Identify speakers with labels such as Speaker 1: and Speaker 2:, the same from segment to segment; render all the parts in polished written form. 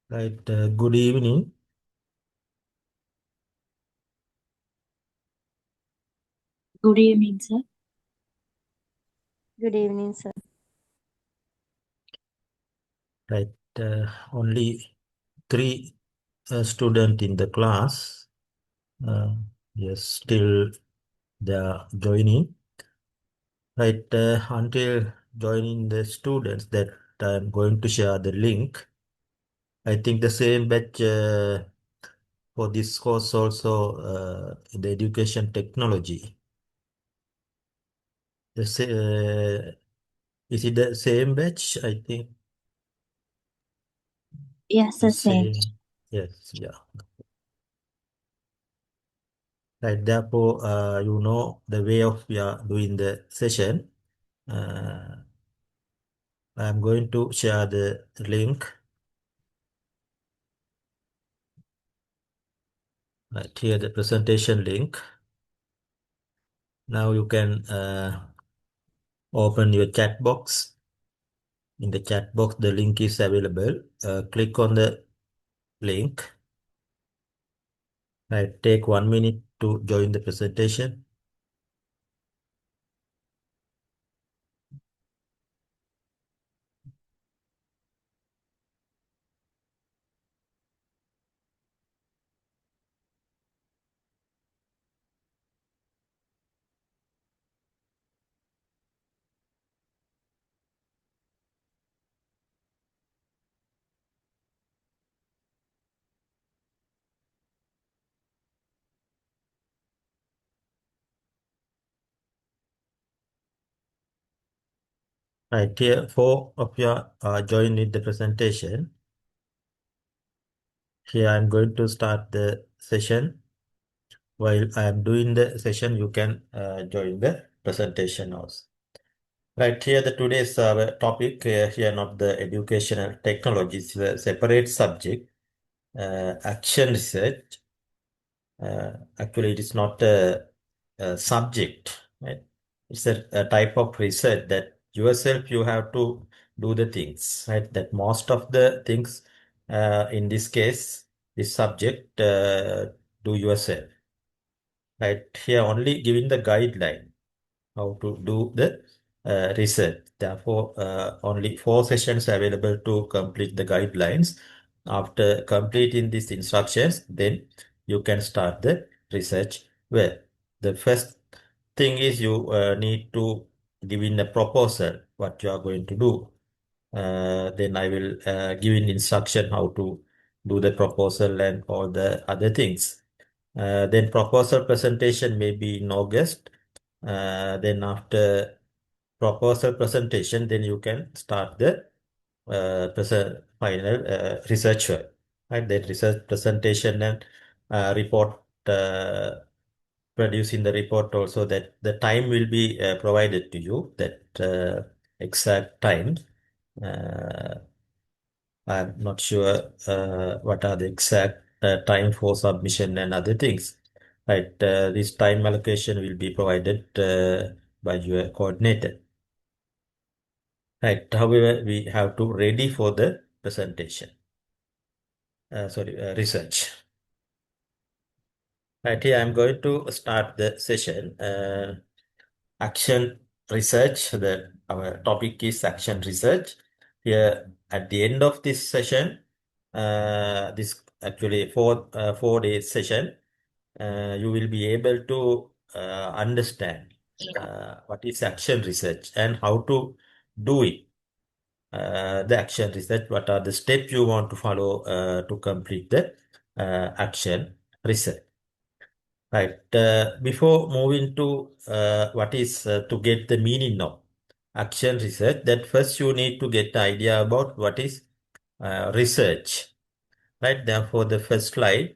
Speaker 1: Right. Good evening.
Speaker 2: Good evening, sir.
Speaker 3: Good evening, sir.
Speaker 1: Right. Only three students in the class. Yes, still they are joining. Right. Until joining the students, that I'm going to share the link. I think the same batch for this course also the education technology. Is it the same batch? I think
Speaker 2: Yes,
Speaker 1: the
Speaker 2: sir, same.
Speaker 1: same. Yes. Yeah. Right, therefore, you know the way of we are doing the session. Uh, I'm going to share the link right here, the presentation link. Now you can open your chat box. In the chat box, the link is available. Click on the link. Right, take 1 minute to join the presentation. Right here, four of you are joining the presentation. Here I'm going to start the session. While I am doing the session, you can join the presentation also. Right here, the today's topic here, not the educational technologies, the separate subject, action research. Actually, it is not a subject, right? It's a type of research that yourself you have to do the things, right? That most of the things in this case, this subject, do yourself. Right here, only giving the guideline how to do the research. Therefore, only 4 sessions available to complete the guidelines. After completing these instructions, then you can start the research. Well, the first thing is you need to give in a proposal what you are going to do. Then I will give in instruction how to do the proposal and all the other things. Then proposal presentation may be in August. Then after proposal presentation, then you can start the final research work. Right? That research presentation and report, producing the report also, that the time will be provided to you, that exact time. Uh, I'm not sure what are the exact time for submission and other things. Right, this time allocation will be provided by your coordinator. Right, however, we have to ready for the presentation. Research. Right, here I'm going to start the session. Action research. Our topic is action research. Here at the end of this session, this actually 4 day session, you will be able to understand what is action research and how to do it. The action research, what are the steps you want to follow to complete the action research. Right. Before moving to what is to get the meaning of action research, that first you need to get the idea about what is research. Right. Therefore, the first slide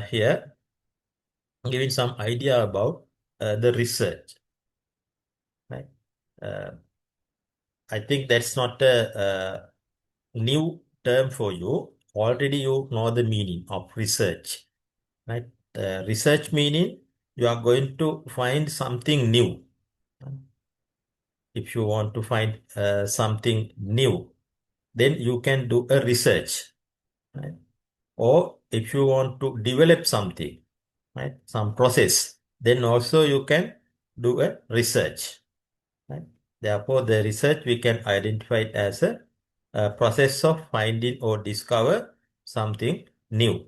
Speaker 1: here giving some idea about the research. Right. Uh, I think that's not a new term for you. Already you know the meaning of research. Right. Research meaning you are going to find something new. If you want to find something new, then you can do a research. right? Or if you want to develop something, right, some process, then also you can do a research, right? Therefore, the research we can identify it as a process of finding or discover something new,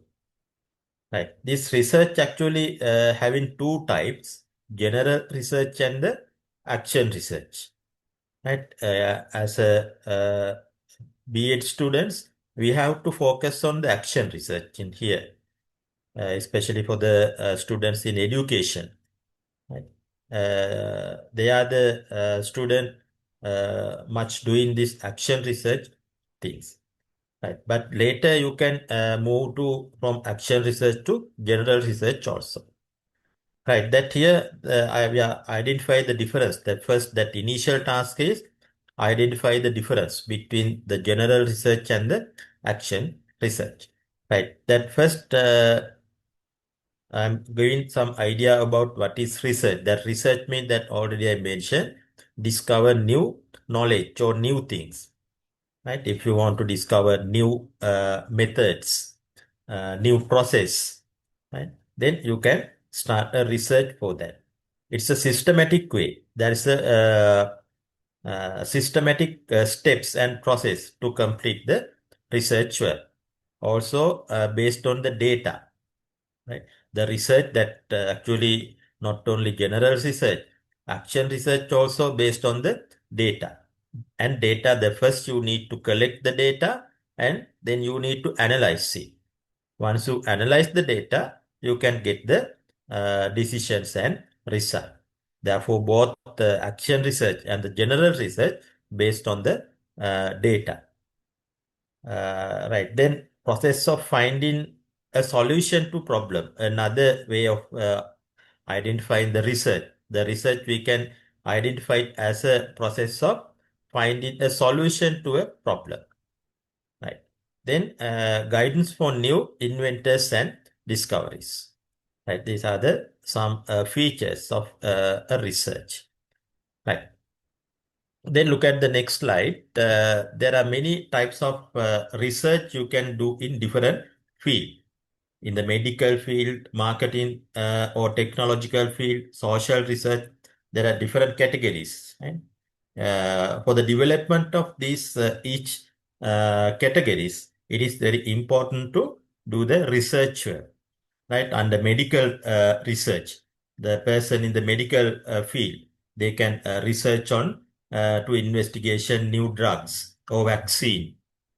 Speaker 1: right? This research actually having two types: general research and the action research, right? As a B.Ed students, we have to focus on the action research in here, especially for the students in education, right? They are the student much doing this action research things, right? But later you can move to from action research to general research also. Right, that here we are identify the difference. That first, that initial task is identify the difference between the general research and the action research. Right, that first I'm giving some idea about what is research. That research means that already I mentioned, discover new knowledge or new things. Right, if you want to discover new methods, new process, right, then you can start a research for that. It's a systematic way. There is a systematic steps and process to complete the research work. Also based on the data, right? The research that actually not only general research, action research also based on the data. And data, the first you need to collect the data and then you need to analyze it. Once you analyze the data, you can get the decisions and result. Therefore, both the action research and the general research based on the data. Right. Then process of finding a solution to problem. Another way of identifying the research. The research we can identify it as a process of finding a solution to a problem. Right. Then guidance for new inventors and discoveries. Right. These are the some features of a research. Right. Then look at the next slide. There are many types of research you can do in different field. In the medical field, marketing or technological field, social research, there are different categories. Right? For the development of these each categories, it is very important to do the research work, right? Under medical research, the person in the medical field, they can research on to investigation new drugs or vaccine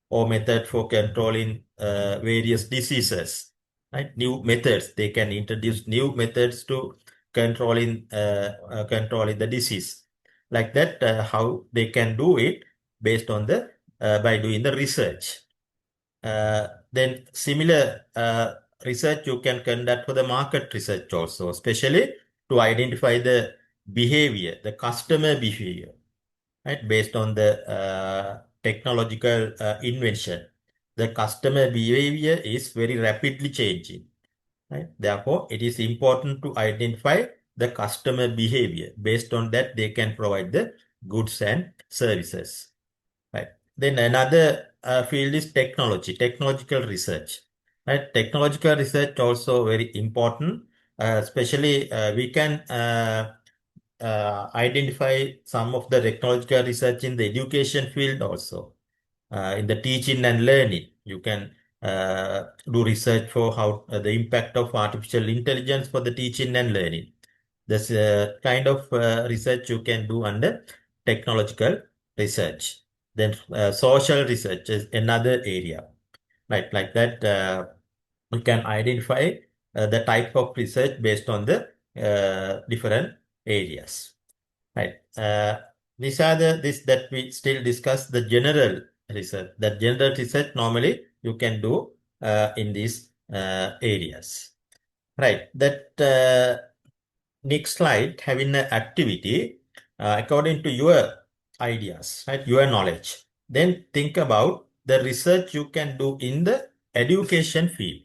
Speaker 1: or method for controlling various diseases, right? New methods, they can introduce new methods to controlling the disease. Like that, how they can do it based on the by doing the research. Then similar research you can conduct for the market research also, especially to identify the behavior, the customer behavior, right? Based on the technological invention. The customer behavior is very rapidly changing, right? Therefore, it is important to identify the customer behavior. Based on that, they can provide the goods and services. Right. Then another field is technology, technological research. Right. Technological research also very important. Especially we can identify some of the technological research in the education field also. In the teaching and learning, you can do research for how the impact of artificial intelligence for the teaching and learning. This kind of research you can do under technological research. Then social research is another area, right? Like that, we can identify the type of research based on the different areas, right? These are the this that we still discuss the general research. That general research normally you can do in these areas, right? That next slide, having an activity according to your ideas, right? Your knowledge. Then think about the research you can do in the education field,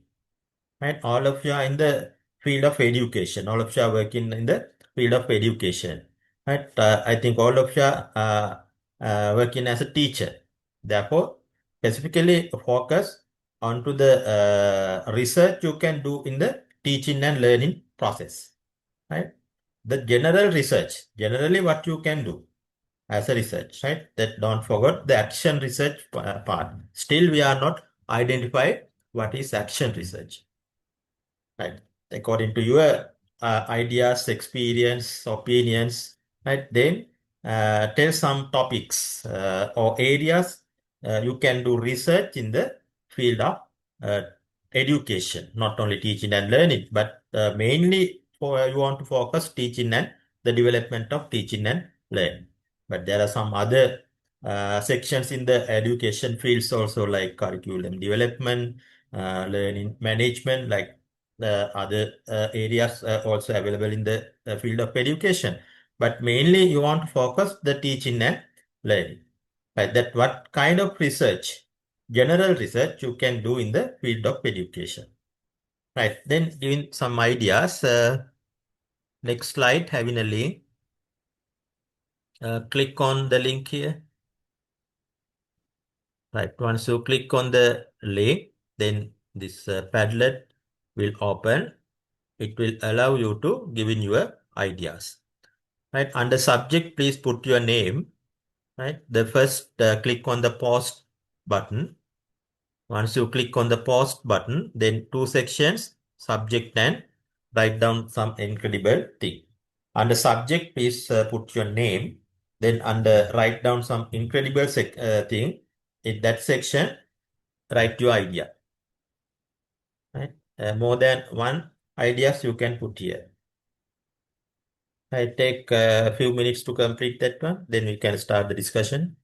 Speaker 1: right? All of you are in the field of education. All of you are working in the field of education, right? I think all of you are working as a teacher. Therefore, specifically focus onto the research you can do in the teaching and learning process, right? The general research, generally what you can do as a research, right? That don't forget the action research part. Still, we are not identified what is action research, right? According to your ideas, experience, opinions, right? Then tell some topics or areas you can do research in the field of uh, education, not only teaching and learning, but mainly for you want to focus teaching and the development of teaching and learning. But there are some other sections in the education fields also, like curriculum development, learning management, like the other areas also available in the field of education. But mainly you want to focus the teaching and learning. Right? That what kind of research, general research you can do in the field of education. Right. Then giving some ideas. Next slide, having a link. Click on the link here. Right. Once you click on the link, then this Padlet will open. It will allow you to give in your ideas. Right. Under subject, please put your name. Right. The first click on the post button. Once you click on the post button, then two sections, subject and write down some incredible thing. Under subject, please put your name. Then under write down some incredible thing. In that section, write your idea. Right? More than one ideas you can put here. I take a few minutes to complete that one. Then we can start the discussion.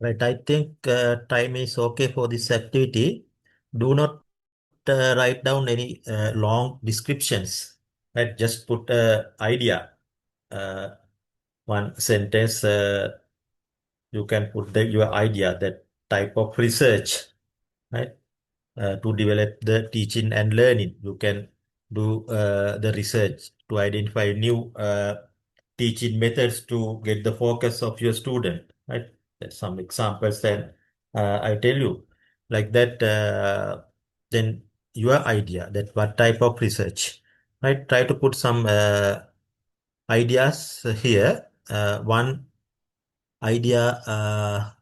Speaker 1: Right, I think time is okay for this activity. Do not write down any long descriptions. Right, just put a idea. Uh, One sentence. You can put your idea, that type of research, right? To develop the teaching and learning. You can do the research to identify new teaching methods to get the focus of your student, right? That's some examples. Then I tell you like that. Then your idea, that what type of research, right? Try to put some ideas here. One idea.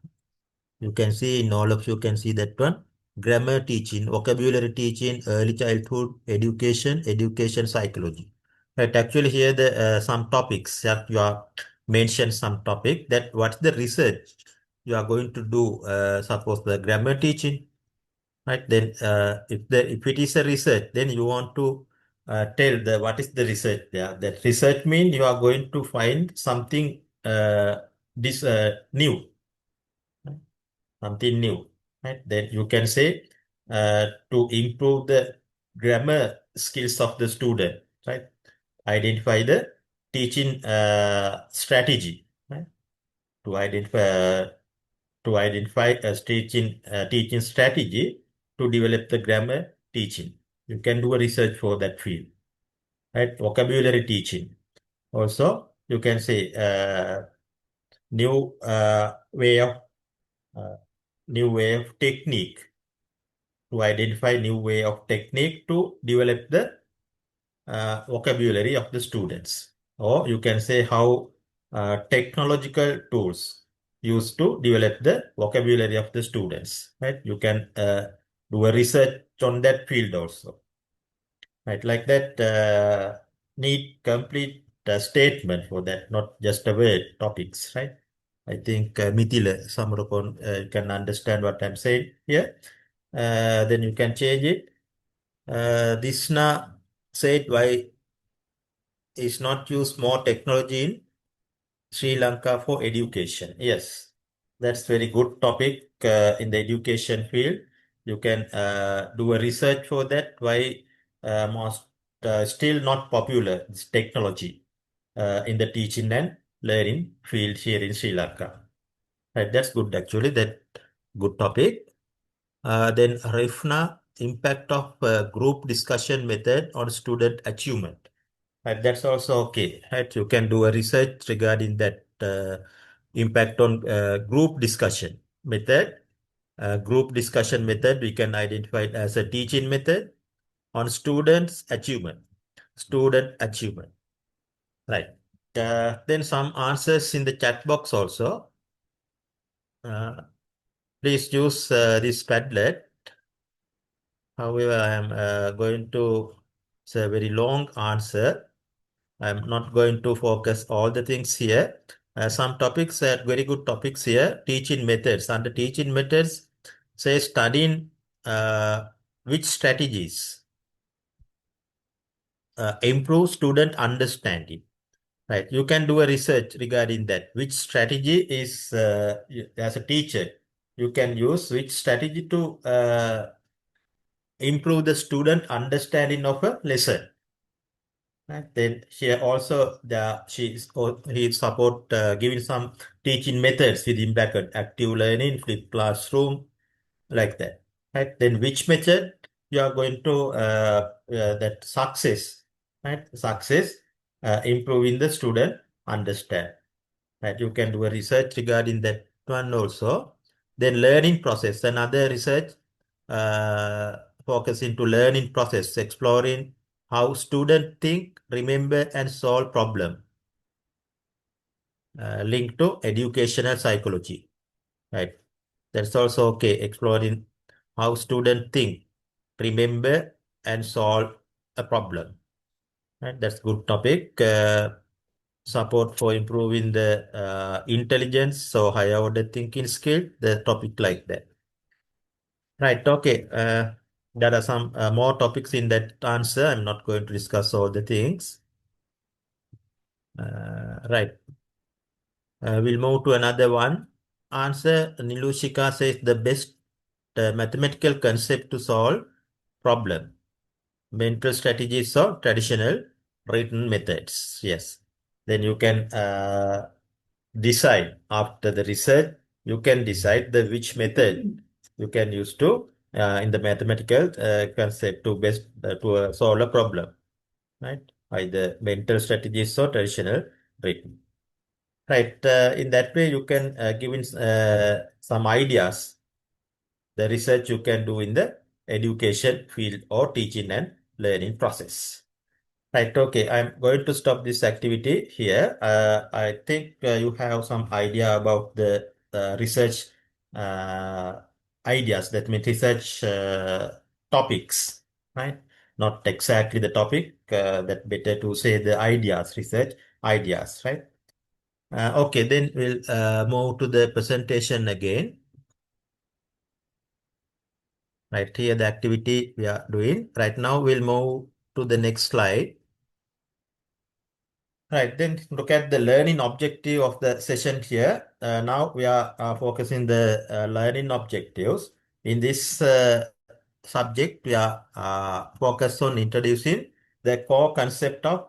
Speaker 1: You can see in all of you can see that one. Grammar teaching, vocabulary teaching, early childhood education, education psychology. Right. Actually, here the some topics that you are mentioned some topic that what's the research you are going to do. Suppose the grammar teaching, right? Then if it is a research, then you want to tell the what is the research there. That research means you are going to find something this new, something new, right? Then you can say to improve the grammar skills of the student, right? Identify the teaching strategy, right? To identify a teaching strategy to develop the grammar teaching. You can do a research for that field, right? Vocabulary teaching. Also, you can say new way of uh, new way of technique, to identify new way of technique to develop the vocabulary of the students. Or you can say how technological tools used to develop the vocabulary of the students, right? You can do a research on that field also, right? Like that, need complete statement for that, not just a word topics, right? I think Mithila Samrokon can understand what I'm saying here. Then you can change it. Disna said, why is not use more technology in Sri Lanka for education? Yes, that's very good topic in the education field. You can do a research for that. Why most still not popular this technology in the teaching and learning field here in Sri Lanka? Right, that's good actually. That good topic. Then Rifna, impact of group discussion method on student achievement. Right, that's also okay. Right, you can do a research regarding that impact on group discussion method. Group discussion method we can identify it as a teaching method on students' achievement. Student achievement. Right. Then some answers in the chat box also. Uh, Please use this Padlet. However, I am going to say a very long answer. I'm not going to focus all the things here. Some topics are very good topics here. Teaching methods. Under teaching methods, say studying which strategies improve student understanding. Right. You can do a research regarding that. Which strategy is as a teacher you can use which strategy to improve the student understanding of a lesson. Right. Then here also he support giving some teaching methods within bracket, active learning, flipped classroom, like that. Right. Then which method you are going to that success, right? Success improving the student understand. Right. You can do a research regarding that one also. Then learning process, another research uh, focus into learning process, exploring how students think, remember, and solve problem linked to educational psychology. Right. That's also okay. Exploring how students think, remember, and solve a problem. Right. That's good topic. Support for improving the intelligence, so higher order thinking skill, the topic like that. Right, okay. There are some more topics in that answer. I'm not going to discuss all the things. Right. We'll move to another one. answer, Nilushika says the best mathematical concept to solve problem. Mental strategies or traditional written methods. Yes. Then you can decide after the research, you can decide the which method you can use to in the mathematical concept to best to solve a problem, right? Either mental strategies or traditional written. Right. In that way, you can give in some ideas. The research you can do in the education field or teaching and learning process. Right. Okay. I'm going to stop this activity here. I think you have some idea about the research ideas. That means research topics, right? Not exactly the topic. That better to say the ideas, research ideas, right? Okay, then we'll move to the presentation again. Right here, the activity we are doing. Right now, we'll move to the next slide. Right, then look at the learning objective of the session here. Now we are focusing the learning objectives. In this subject, we are focused on introducing the core concept of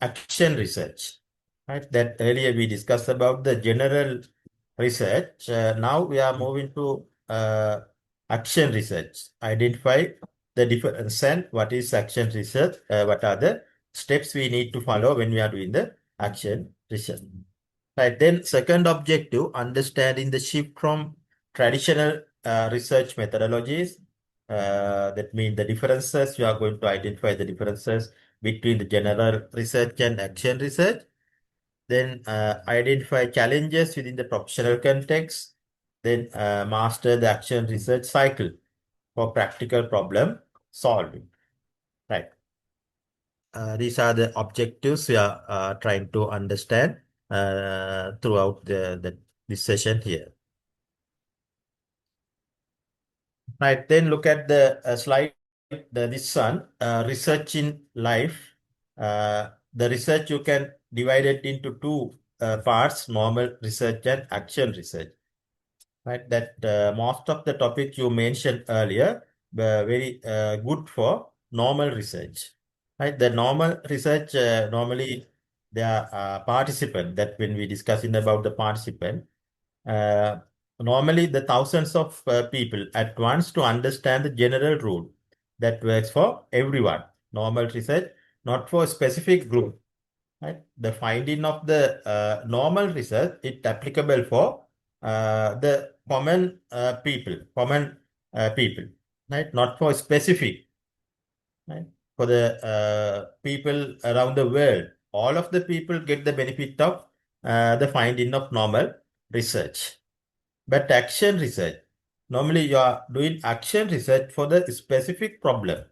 Speaker 1: action research. Right, that earlier we discussed about the general research. Now we are moving to action research. Identify the difference and what is action research, what are the steps we need to follow when we are doing the action research. Right, then second objective, understanding the shift from traditional research methodologies. That means the differences, we are going to identify the differences between the general research and action research. Then identify challenges within the professional context. Then master the action research cycle for practical problem solving. Right. These are the objectives we are trying to understand throughout this session here. Right. Then look at the slide. This one, research in life. The research you can divide it into two parts: normal research and action research. Right. That most of the topic you mentioned earlier were very good for normal research. Right. The normal research normally they are participant. That when we discussing about the participant, uh, normally the thousands of people at once to understand the general rule that works for everyone. Normal research, not for a specific group. Right? The finding of the normal research is applicable for the common people, right? Not for specific, right? For the people around the world, all of the people get the benefit of the finding of normal research. But action research, normally you are doing action research for the specific problem.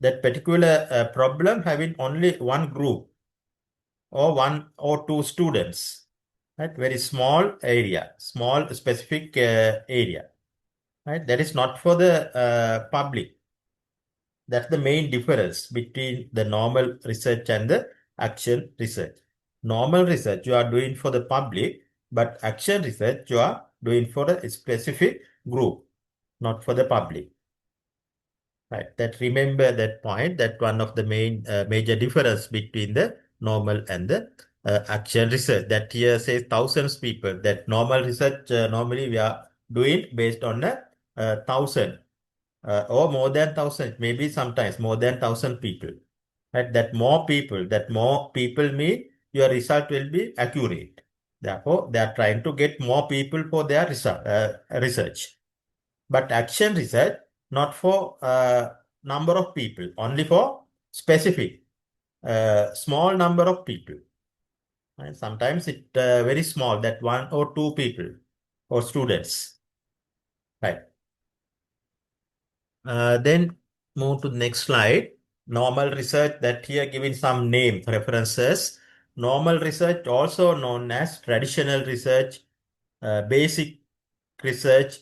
Speaker 1: That particular problem having only one group or one or two students, right? Very small area, small specific area, right? That is not for the public. That's the main difference between the normal research and the action research. Normal research you are doing for the public, but action research you are doing for a specific group, not for the public. Right. That remember that point, that one of the main major difference between the normal and the action research. That here says thousands people. That normal research normally we are doing based on a thousand or more than thousand, maybe sometimes more than thousand people. Right. That more people mean your result will be accurate. Therefore, they are trying to get more people for their research. But action research, not for number of people, only for specific small number of people. And sometimes it very small, that one or two people or students. Right. Then move to the next slide. Normal research, that here giving some name references. Normal research, also known as traditional research, basic research,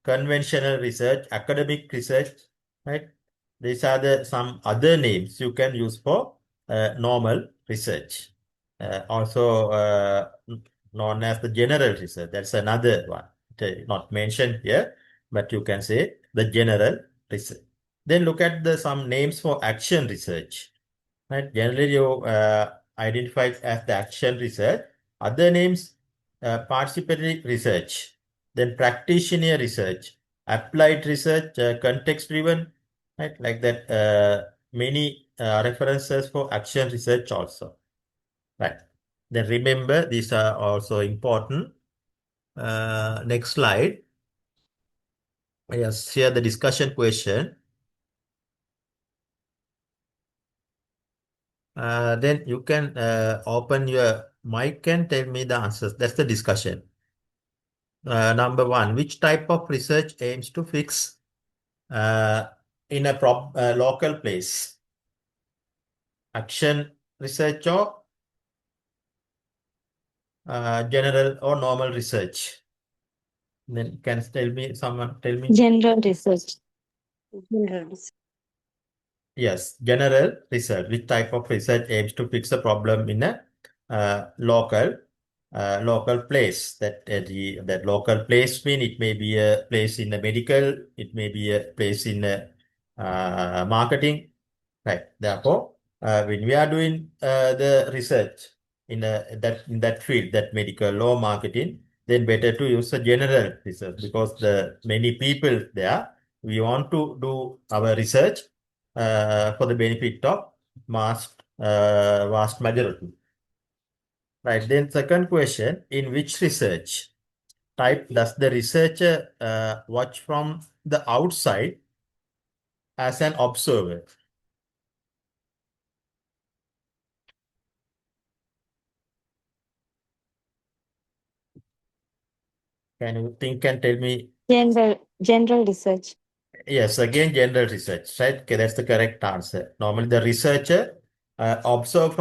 Speaker 1: conventional research, academic research, right? These are the some other names you can use for normal research. Also, known as the general research. That's another one. Not mentioned here, but you can say the general research. Then look at some names for action research. Right? Generally, you identify as the action research. Other names, participatory research, then practitioner research, applied research, context-driven, right? Like that, many references for action research also, right? Then remember, these are also important. Next slide. Yes, here the discussion question. Then you can open your mic and tell me the answers. That's the discussion. Number one, which type of research aims to fix in a local place? Action research or general or normal research? Then can someone tell me?
Speaker 2: General research. General research.
Speaker 1: Yes, general research. Which type of research aims to fix a problem in a local place? That local place mean it may be a place in the medical, it may be a place in a marketing, right? Therefore, when we are doing the research in that field, that medical or marketing, then better to use a general research because the many people there. We want to do our research for the benefit of vast majority. Right. Then second question, in which research type does the researcher watch from the outside as an observer? Can you think and tell me?
Speaker 2: General research.
Speaker 1: Yes, again, general research, right? Okay, that's the correct answer. Normally, the researcher observe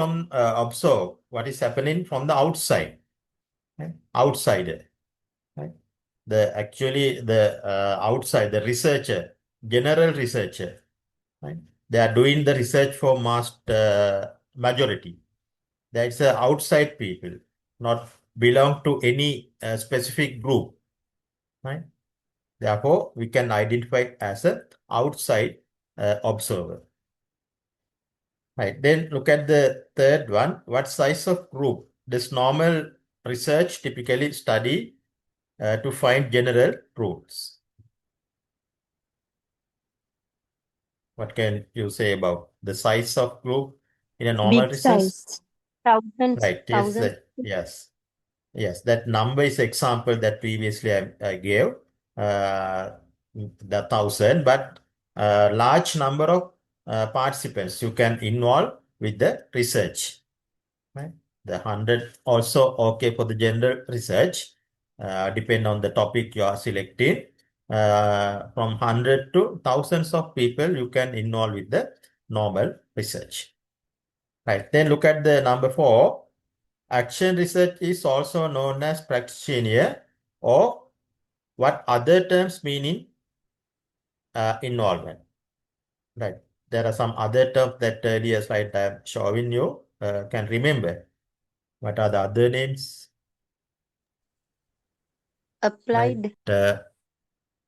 Speaker 1: what is happening from the outside, right? Outsider, right? The outside, the researcher, general researcher, right? They are doing the research for majority. That's outside people, not belong to any specific group, right? Therefore, we can identify it as an outside observer. Right. Then look at the third one. What size of group does normal research typically study to find general truths? What can you say about the size of group in a normal
Speaker 2: Big
Speaker 1: research?
Speaker 2: size. Thousands.
Speaker 1: Right. Yes.
Speaker 2: Thousands.
Speaker 1: Yes. Yes. That number is example that previously I gave, the 1,000, but large number of participants you can involve with the research. Right. The 100 also okay for the general research, depend on the topic you are selecting. From 100 to thousands of people you can involve with the normal research. Right. Then look at the number 4. Action research is also known as practitioner, or what other terms meaning involvement. Right. There are some other terms that earlier slide I am showing you can remember. What are the other names?
Speaker 2: Applied.
Speaker 1: Right.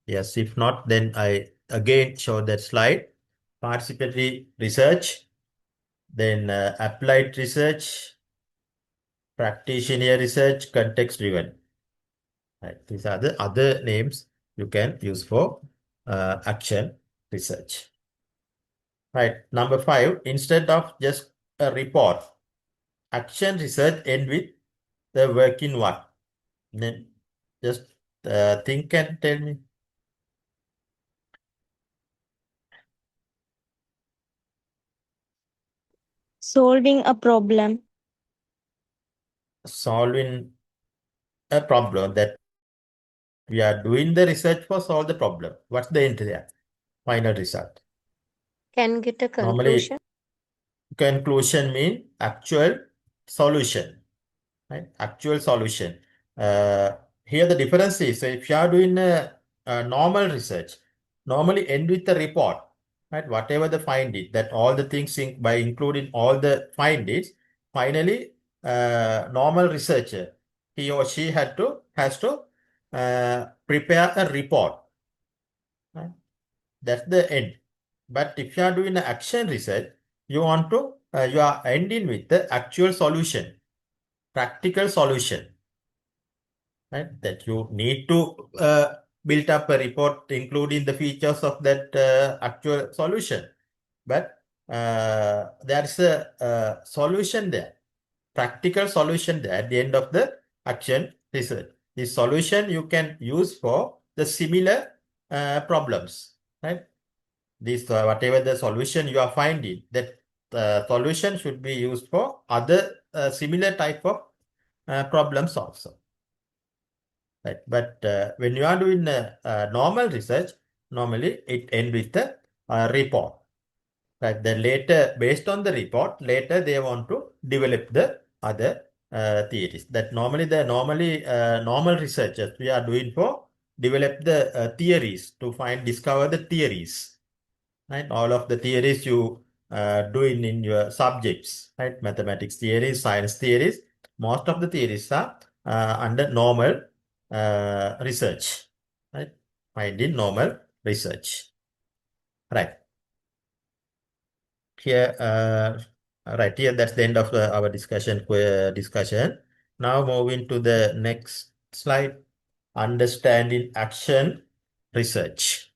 Speaker 1: Yes, if not, then I again show that slide. Participatory research, then applied research, practitioner research, context-driven. Right. These are the other names you can use for action research. Right. Number 5, instead of just a report, action research end with the work in what? Then just think and tell me.
Speaker 2: Solving a problem.
Speaker 1: Solving a problem, that we are doing the research for solve the problem. What's the end there? Final result.
Speaker 2: Can get a
Speaker 1: Normally,
Speaker 2: conclusion.
Speaker 1: conclusion mean actual solution, right? Actual solution. Here the difference is, so if you are doing a normal research, normally end with the report, right? Whatever the finding, that all the things by including all the findings, finally, normal researcher he or she has to prepare a report. Right? That's the end. But if you are doing an action research, you want to you are ending with the actual solution, practical solution. Right? That you need to build up a report including the features of that actual solution. But there's a solution there, practical solution there at the end of the action research. This solution you can use for the similar problems, right? This whatever the solution you are finding, that solution should be used for other similar type of problems also. Right. But when you are doing normal research, normally it ends with the report. Right. Then later, based on the report, later they want to develop the other theories. That normally the normal researchers we are doing for develop the theories to discover the theories. Right. All of the theories you doing in your subjects. Right. Mathematics theories, science theories. Most of the theories are under normal research. Right. Finding normal research. Right. Here, right here, that's the end of our discussion. Now moving to the next slide, understanding action research.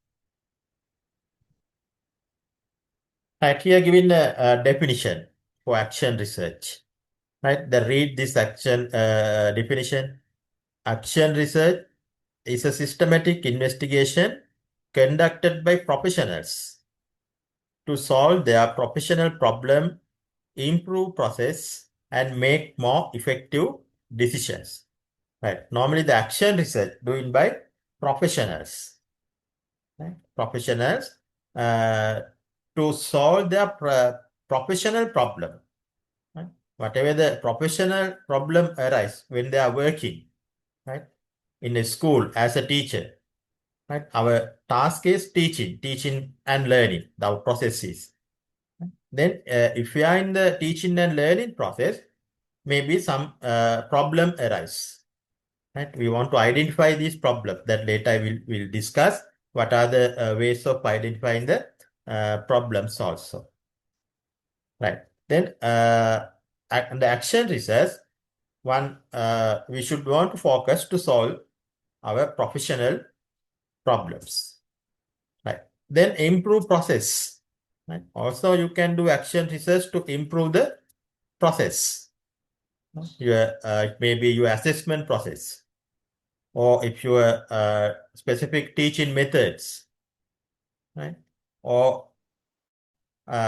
Speaker 1: Right here, given a definition for action research. Right, read this action definition. Action research is a systematic investigation conducted by professionals to solve their professional problem, improve process, and make more effective decisions. Right. Normally, the action research doing by professionals. Right? Professionals to solve their professional problem. Right? Whatever the professional problem arise when they are working, right, in a school as a teacher. Right? Our task is teaching and learning. Our process is. Then, if we are in the teaching and learning process, maybe some problem arise. Right? We want to identify these problems that later we'll discuss what are the ways of identifying the problems also. Right. Then, the action research, we should want to focus to solve our professional problems. Right. Then improve process. Right. Also, you can do action research to improve the process. Maybe your assessment process, or if your specific teaching methods, right? Or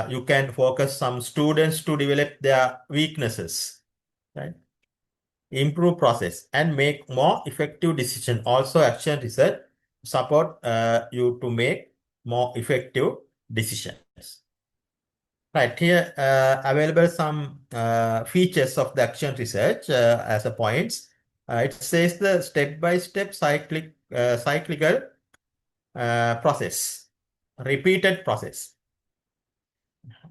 Speaker 1: you can focus some students to develop their weaknesses, right? Improve process and make more effective decision. Also, action research support you to make more effective decisions. Right here, available some features of the action research as a points. It says the step-by-step cyclical process, repeated process.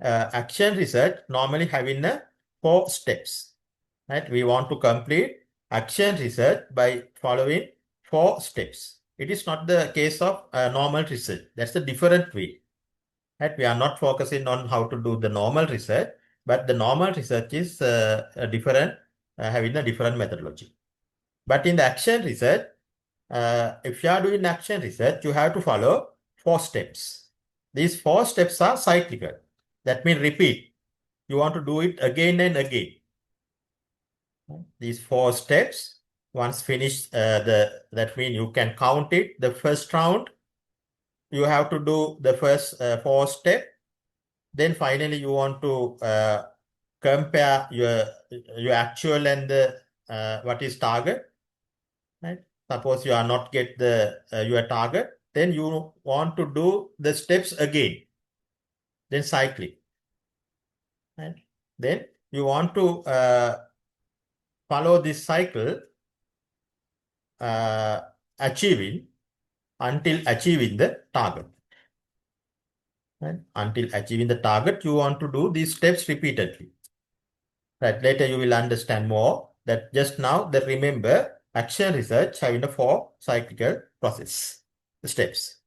Speaker 1: Action research normally having 4 steps. Right? We want to complete action research by following 4 steps. It is not the case of normal research. That's a different way. Right? We are not focusing on how to do the normal research, but the normal research is different, having a different methodology. But in the action research, if you are doing action research, you have to follow 4 steps. These 4 steps are cyclical. That means repeat. You want to do it again and again. These 4 steps, once finished, that means you can count it. The first round, you have to do the first 4 steps. Then finally, you want to compare your actual and the what is target. Right? Suppose you are not get the your target, then you want to do the steps again. Then cycling. Right? Then you want to follow this cycle until achieving the target. Right? Until achieving the target, you want to do these steps repeatedly. Right? Later you will understand more that just now, that remember, action research having the 4 cyclical process steps.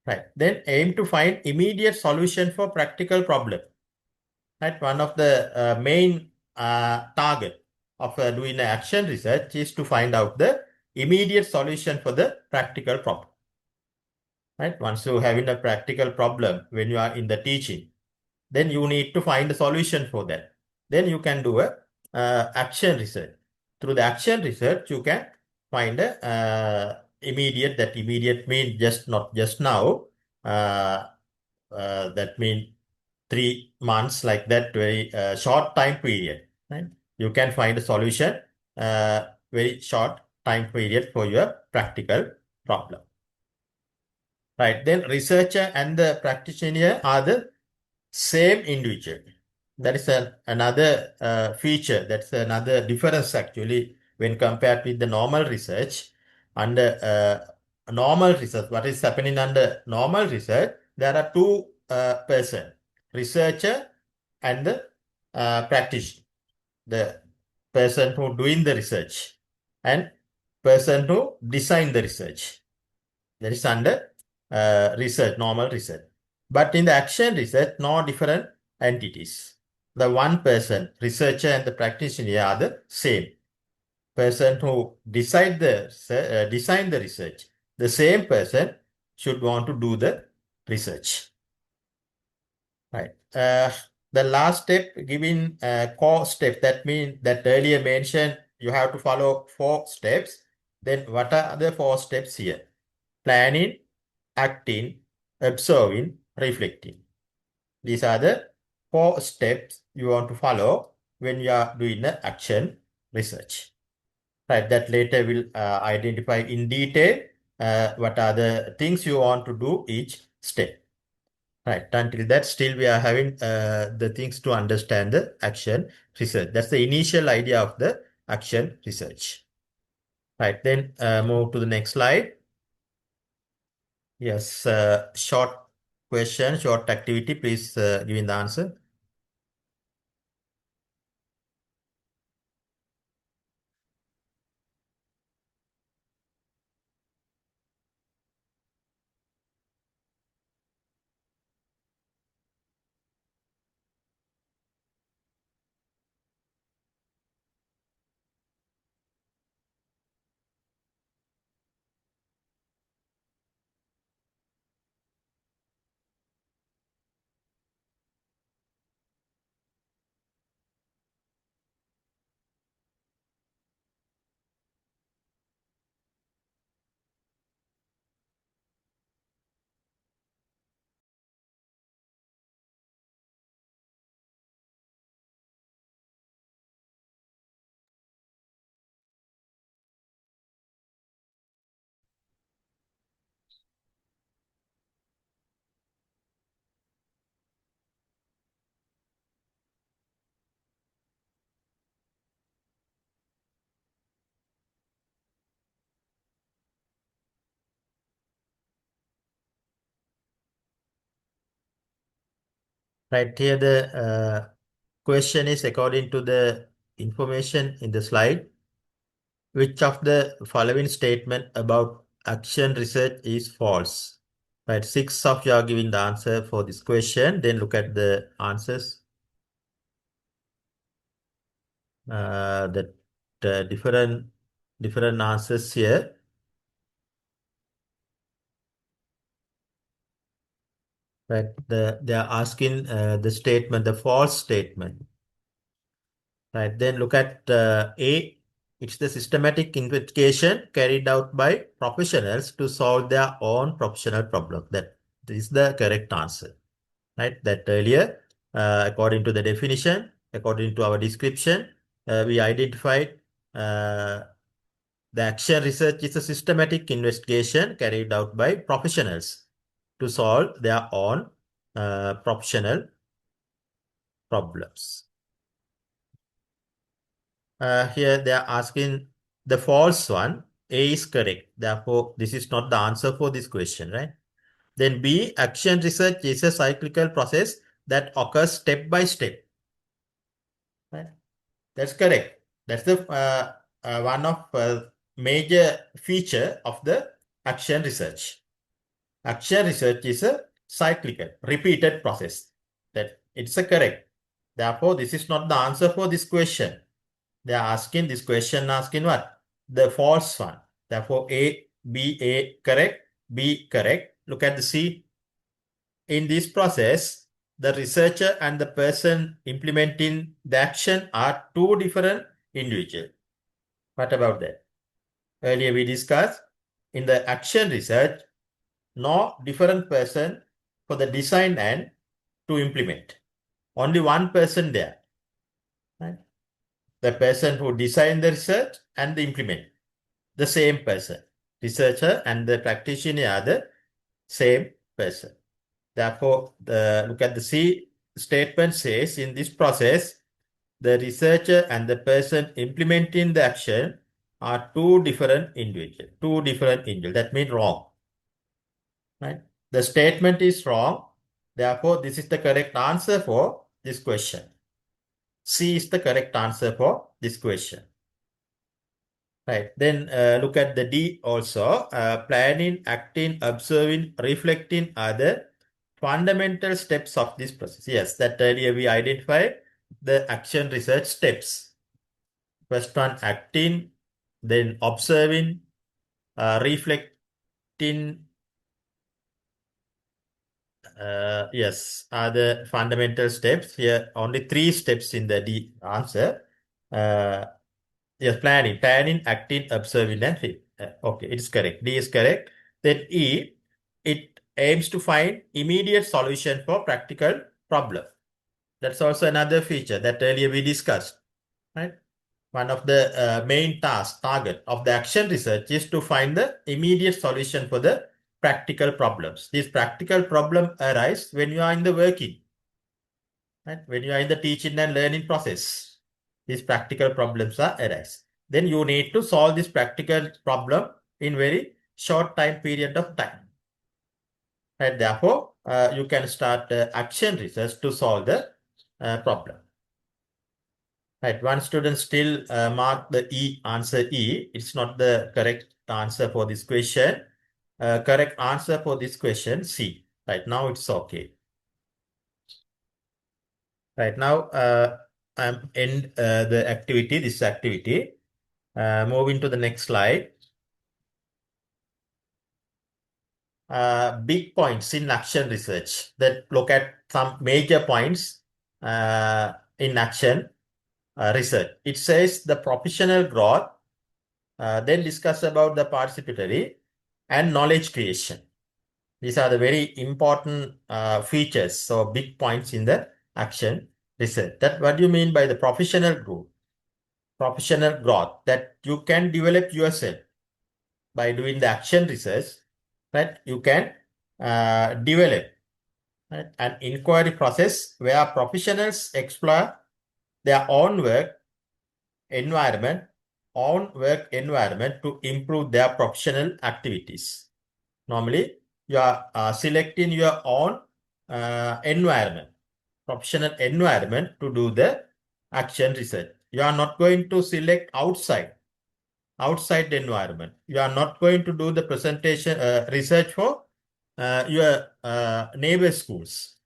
Speaker 1: Right. Then aim to find immediate solution for practical problem. Right. One of the main target of doing action research is to find out the immediate solution for the practical problem. Right. Once you having a practical problem when you are in the teaching, then you need to find a solution for that. Then you can do a action research. Through the action research, you can find a immediate. That immediate means just not just now. That means 3 months, like that, very short time period. Right? You can find a solution very short time period for your practical problem. Right. Then researcher and the practitioner are the same individual. That is another feature. That's another difference actually when compared with the normal research. Under normal research, what is happening under normal research? There are 2 person, researcher and the practitioner. The person who doing the research and person who design the research. That is under research, normal research. But in the action research, no different entities. The one person, researcher and the practitioner are the same. Person who design the research, the same person should want to do the research. Right. The last step, giving core step, that means that earlier mentioned you have to follow 4 steps. Then what are the 4 steps here? Planning, acting, observing, reflecting. These are the 4 steps you want to follow when you are doing the action research. Right, that later will identify in detail what are the things you want to do each step. Right, until that still we are having the things to understand the action research. That's the initial idea of the action research. Right, then move to the next slide. Yes, short question, short activity. Please give in the answer. Right here, the question is according to the information in the slide. Which of the following statement about action research is false? Right, 6 of you are giving the answer for this question. Then look at the answers. The different answers here. Right, they are asking the statement, the false statement. Right, then look at A. It's the systematic investigation carried out by professionals to solve their own professional problem. That is the correct answer. Right, that earlier, according to the definition, according to our description, we identified the action research is a systematic investigation carried out by professionals to solve their own professional problems. Here they are asking the false one. A is correct. Therefore, this is not the answer for this question, right? Then B, action research is a cyclical process that occurs step by step. Right? That's correct. That's the one of major feature of the action research. Action research is a cyclical, repeated process. That it's a correct. Therefore, this is not the answer for this question. They are asking this question, asking what? The false one. Therefore, A correct, B correct. Look at the C. In this process, the researcher and the person implementing the action are two different individuals. What about that? Earlier we discussed in the action research, no different person for the design and to implement. Only one person there. Right? The person who designed the research and the implement. The same person. Researcher and the practitioner are the same person. Therefore, look at the C statement says in this process, the researcher and the person implementing the action are two different individuals. That means wrong. Right? The statement is wrong. Therefore, this is the correct answer for this question. C is the correct answer for this question. Right. Then look at the D also. Planning, acting, observing, reflecting are the fundamental steps of this process. Yes, that earlier we identified the action research steps. First one, acting, then observing, reflecting, yes, are the fundamental steps. Here, only 3 steps in the D answer. Yes, planning, acting, observing, and fit. Okay, it is correct. D is correct. Then E, it aims to find immediate solution for practical problem. That's also another feature that earlier we discussed, right? One of the main target of the action research is to find the immediate solution for the practical problems. These practical problems arise when you are in the working, right? When you are in the teaching and learning process. These practical problems are arise. Then you need to solve this practical problem in very short time period of time. And therefore, you can start action research to solve the problem. Right, one student still marked the E, answer E. It's not the correct answer for this question. Correct answer for this question, C. Right, now it's okay. Right, now I'm end the activity, this activity. Moving to the next slide. Big points in action research that look at some major points in action research. It says the professional growth, then discuss about the participatory and knowledge creation. These are the very important features. So big points in the action research. That what do you mean by the professional growth? Professional growth, that you can develop yourself by doing the action research, right? You can develop, right, an inquiry process where professionals explore their own work environment to improve their professional activities. Normally, you are selecting your own environment, professional environment to do the action research. You are not going to select outside the environment. You are not going to do the presentation research for your neighbor schools.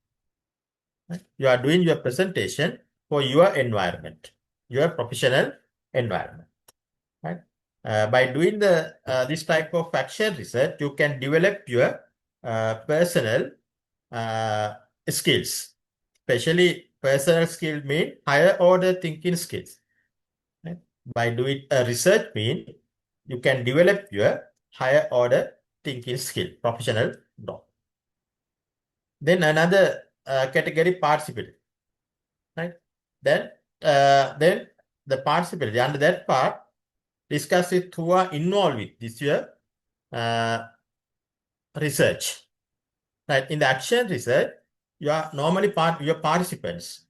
Speaker 1: Right? You are doing your presentation for your environment, your professional environment. Right? By doing the this type of action research, you can develop your personal skills. Especially personal skill mean higher order thinking skills. Right? By doing a research mean you can develop your higher order thinking skill, professional growth. Then another category, participatory. Right? Then the participatory, under that part, discuss it who are involved with this year research. Right? In the action research, you are normally your participants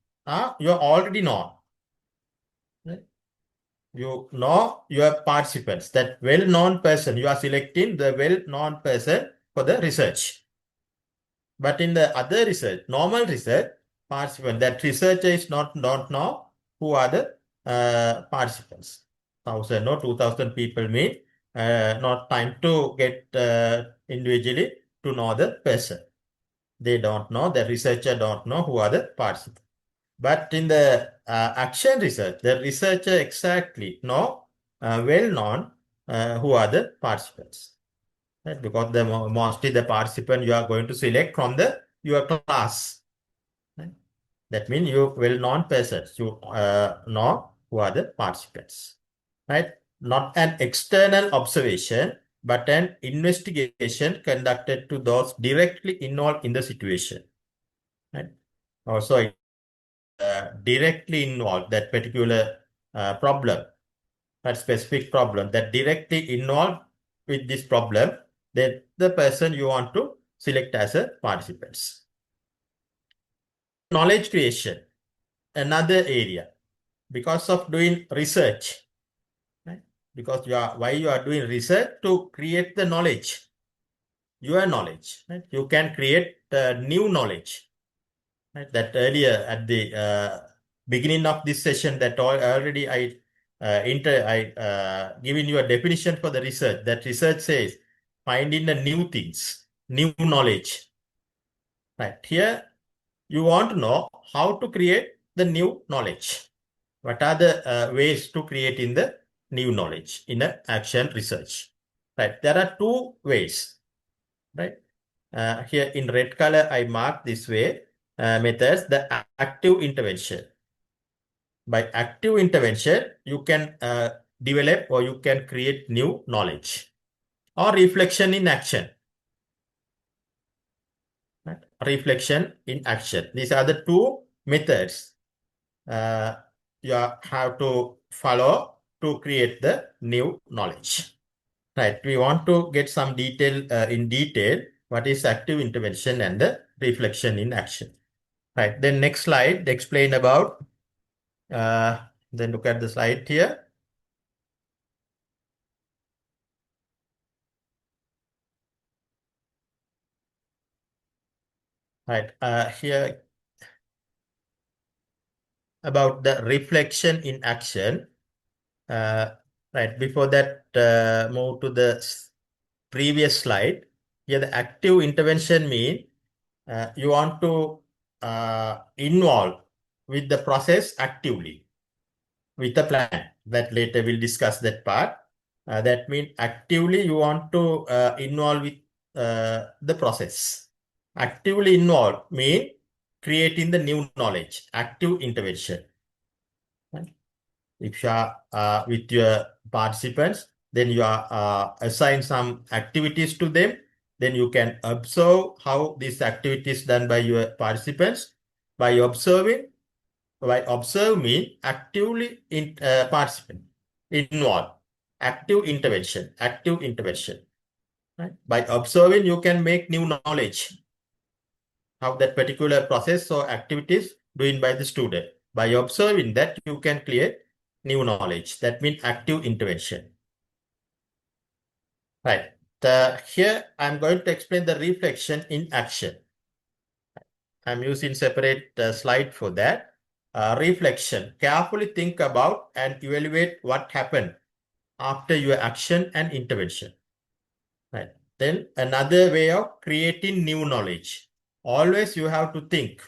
Speaker 1: you are already known. Right? You know your participants, that well-known person. You are selecting the well-known person for the research. But in the other research, normal research, participant, that researcher is not know who are the participants. 1,000 or 2,000 people mean not time to get individually to know the person. They don't know, the researcher don't know who are the participants. But in the action research, the researcher exactly know, well known who are the participants. Right? Because mostly the participant you are going to select from your class. Right? That means you well-known persons. You know who are the participants. Right? Not an external observation, but an investigation conducted to those directly involved in the situation. Right? Also, directly involved that particular problem, that specific problem that directly involved with this problem, then the person you want to select as a participants. Knowledge creation, another area, because of doing research, right? Because why you are doing research? To create the knowledge, your knowledge, right? You can create new knowledge, right? That earlier at the beginning of this session, that already I given you a definition for the research. That research says finding the new things, new knowledge. Right here, you want to know how to create the new knowledge. What are the ways to create in the new knowledge in the action research? Right, there are two ways. Right, here in red color, I mark this way methods. The active intervention. By active intervention, you can develop or you can create new knowledge. Or reflection in action. Right? Reflection in action. These are the two methods you have to follow to create the new knowledge. Right. We want to get some detail in detail. What is active intervention and the reflection in action? Right. Then next slide explain about. Then look at the slide here. Right. Here about the reflection in action. Right. Before that, move to the previous slide. Here, the active intervention mean you want to involve with the process actively with the plan. That later we'll discuss that part. That means actively you want to involve with the process. Actively involved mean creating the new knowledge, active intervention. Right? If you are with your participants, then you are assign some activities to them. Then you can observe how this activity is done by your participants. By observing mean actively participant, involve, active intervention. Right? By observing, you can make new knowledge how that particular process or activities doing by the student. By observing that, you can create new knowledge. That means active intervention. Right. Here, I'm going to explain the reflection in action. I'm using separate slide for that. Reflection. Carefully think about and evaluate what happened after your action and intervention. Right. Then another way of creating new knowledge. Always you have to think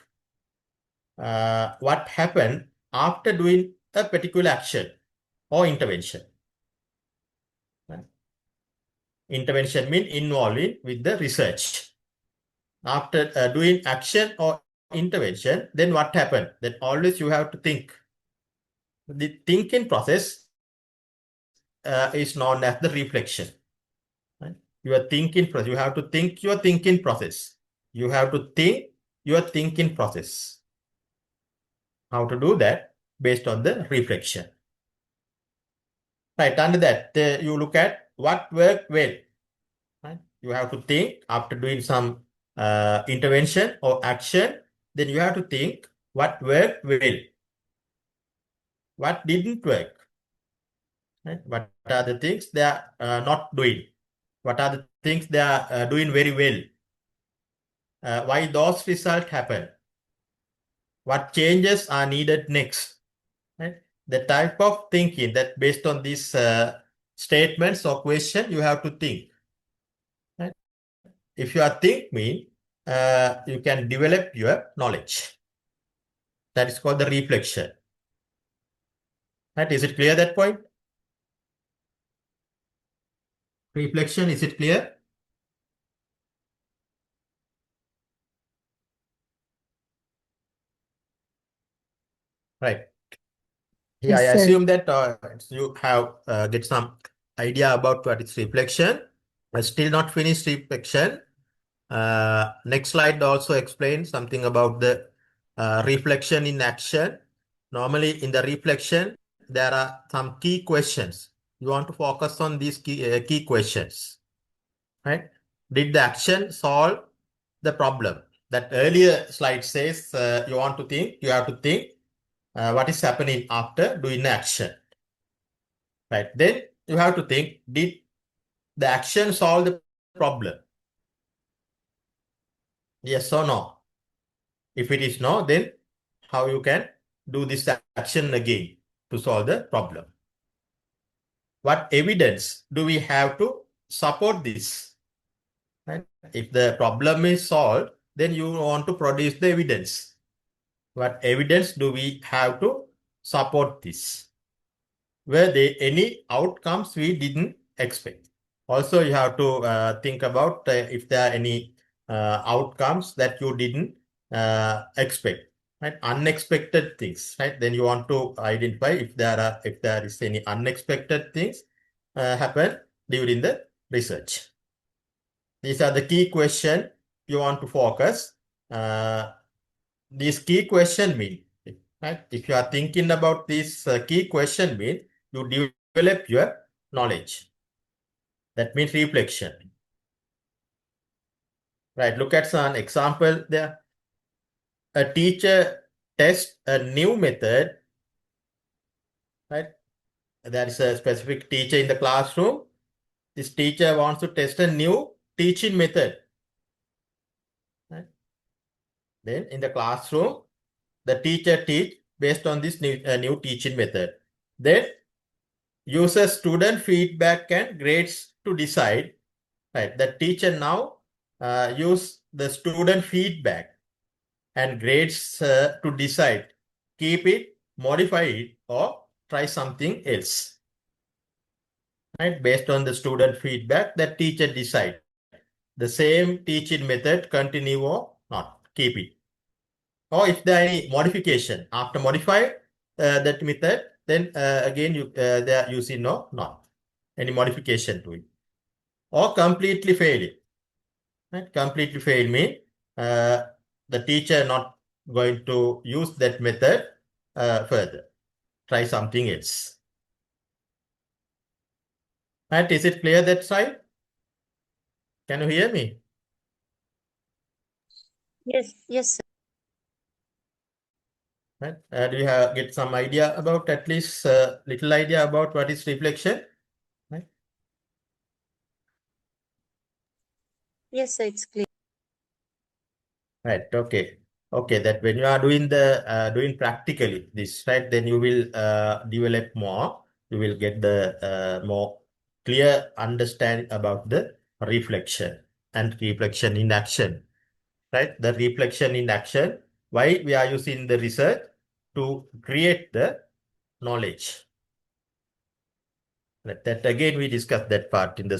Speaker 1: what happened after doing a particular action or intervention. Right. Intervention means involving with the research. After doing action or intervention, then what happened? Then always you have to think. The thinking process is known as the reflection. Right? Your thinking process. You have to think your thinking process. You have to think your thinking process. How to do that? Based on the reflection. Right. Under that, you look at what worked well. Right? You have to think after doing some intervention or action. Then you have to think what worked well. What didn't work. Right? What are the things they are not doing? What are the things they are doing very well? Why those results happen? What changes are needed next? Right? the type of thinking that based on these statements or question, you have to think. Right? If you are think mean, you can develop your knowledge. That is called the reflection. Right? Is it clear that point? Reflection, is it clear? Right. Yeah, I
Speaker 2: Yes, sir.
Speaker 1: assume that you have get some idea about what is reflection. I still not finished reflection. Next slide also explains something about the reflection in action. Normally in the reflection, there are some key questions. You want to focus on these key questions, right? Did the action solve the problem? That earlier slide says you want to think, you have to think what is happening after doing the action, right? Then you have to think, did the action solve the problem? Yes or no? If it is no, then how you can do this action again to solve the problem? What evidence do we have to support this? Right? If the problem is solved, then you want to produce the evidence. What evidence do we have to support this? Were there any outcomes we didn't expect? Also, you have to think about if there are any outcomes that you didn't expect, right? Unexpected things, right? Then you want to identify if there is any unexpected things happen during the research. These are the key questions you want to focus. These key question mean, right? If you are thinking about this key question mean, you develop your knowledge. That means reflection. Right, look at some example there. A teacher tests a new method, right? There is a specific teacher in the classroom. This teacher wants to test a new teaching method. Right? Then in the classroom, the teacher teach based on this new teaching method. Then uses student feedback and grades to decide. Right, the teacher now use the student feedback and grades to decide, keep it, modify it, or try something else. Right? Based on the student feedback, the teacher decide the same teaching method continue or not, keep it. Or if there are any modification, after modify that method, then again they are using no, not any modification to it. Or completely fail it. Right? Completely fail mean the teacher not going to use that method further. Try something else. Right? Is it clear that side? Can you hear me?
Speaker 2: Yes, yes, sir.
Speaker 1: Right? Do you get some idea about, at least little idea about what is reflection? Right?
Speaker 2: Yes, sir, it's clear.
Speaker 1: Right. Okay. Okay. That when you are doing the doing practically this, right, then you will develop more. You will get the more clear understanding about the reflection and reflection in action. Right. The reflection in action. Why we are using the research to create the knowledge. That again we discussed that part in the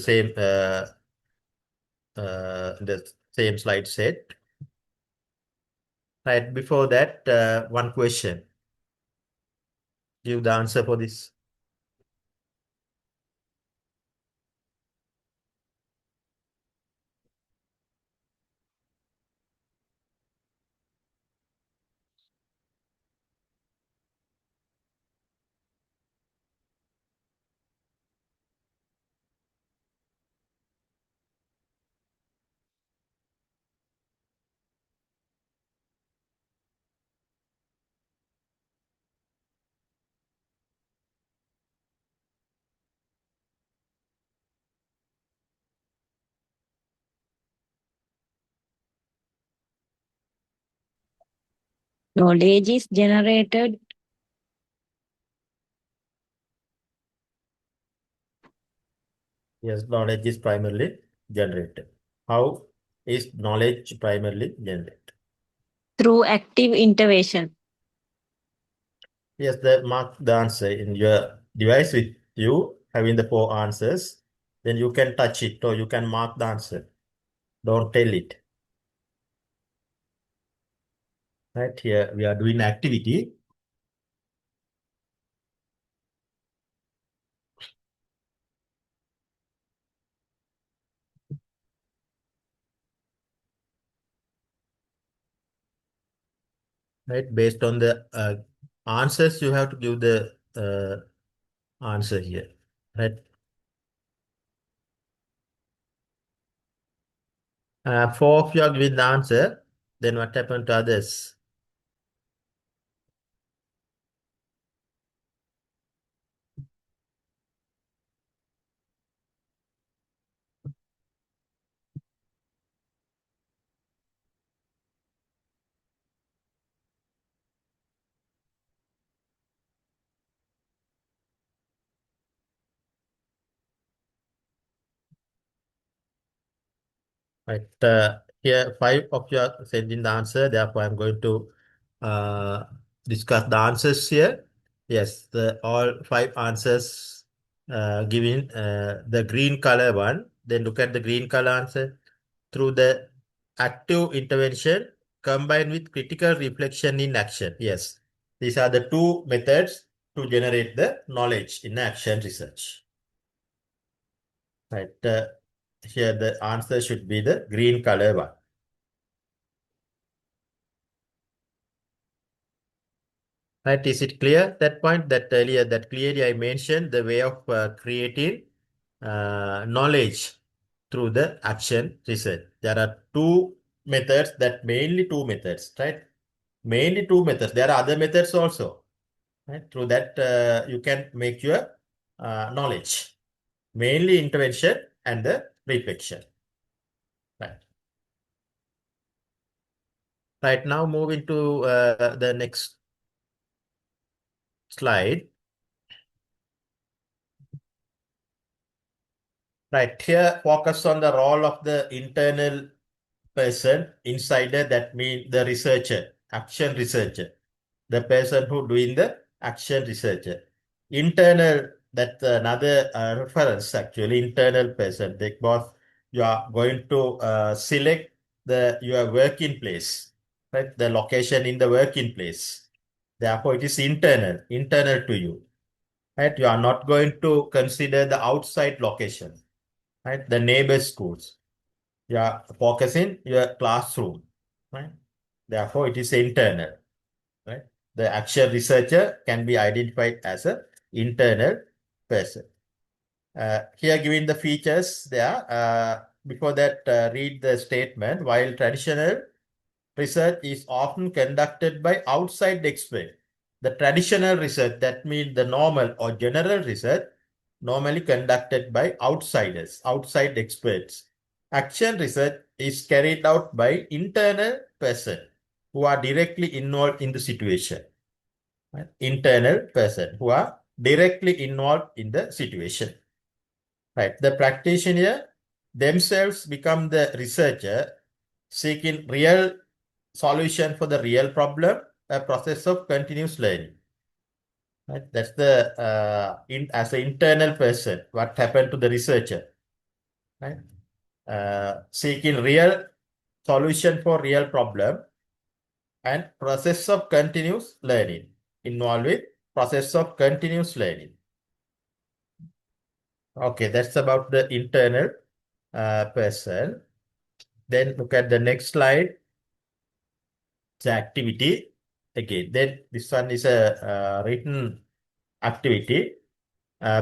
Speaker 1: same slide set. Right. Before that, one question. Give the answer for this.
Speaker 2: Knowledge is generated
Speaker 1: Yes, knowledge is primarily generated. How is knowledge primarily generated?
Speaker 3: Through active intervention.
Speaker 1: Yes, mark the answer in your device with you having the four answers. Then you can touch it or you can mark the answer. Don't tell it. Right here, we are doing activity. Right, based on the answers, you have to give the answer here. Right. Four of you are giving the answer. Then what happened to others? Right. Here, five of you are sending the answer. Therefore, I'm going to uh, discuss the answers here. Yes, all five answers given the green color one. Then look at the green color answer. Through the active intervention combined with critical reflection in action. Yes, these are the two methods to generate the knowledge in action research. Right. Here, the answer should be the green color one. Right, is it clear that point that earlier that clearly I mentioned the way of creating knowledge through the action research. There are two methods that mainly two methods, right? Mainly two methods. There are other methods also, right? Through that you can make your knowledge. Mainly intervention and the reflection. Right. Right now moving to the next slide. Right here, focus on the role of the internal person, insider, that means the researcher, action researcher, the person who doing the action researcher. Internal, that's another reference actually, internal person, because you are going to select your working place, right? The location in the working place. Therefore, it is internal to you, right? You are not going to consider the outside location, right? The neighbor schools. You are focusing your classroom, right? Therefore, it is internal, right? The actual researcher can be identified as a internal person. Here, given the features there, before that, read the statement. While traditional research is often conducted by outside experts, the traditional research, that means the normal or general research, normally conducted by outsiders, outside experts. Action research is carried out by internal person who are directly involved in the situation. Right? Internal person who are directly involved in the situation. Right. The practitioner themselves become the researcher seeking real solution for the real problem, a process of continuous learning. Right? That's the as an internal person, what happened to the researcher, right? Seeking real solution for real problem and process of continuous learning. Involved with process of continuous learning. Okay, that's about the internal person. Then look at the next slide. The activity. Again, then this one is a written activity.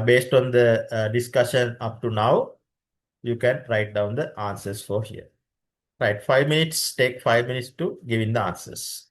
Speaker 1: Based on the discussion up to now, you can write down the answers for here. Right, 5 minutes, take 5 minutes to give in the answers.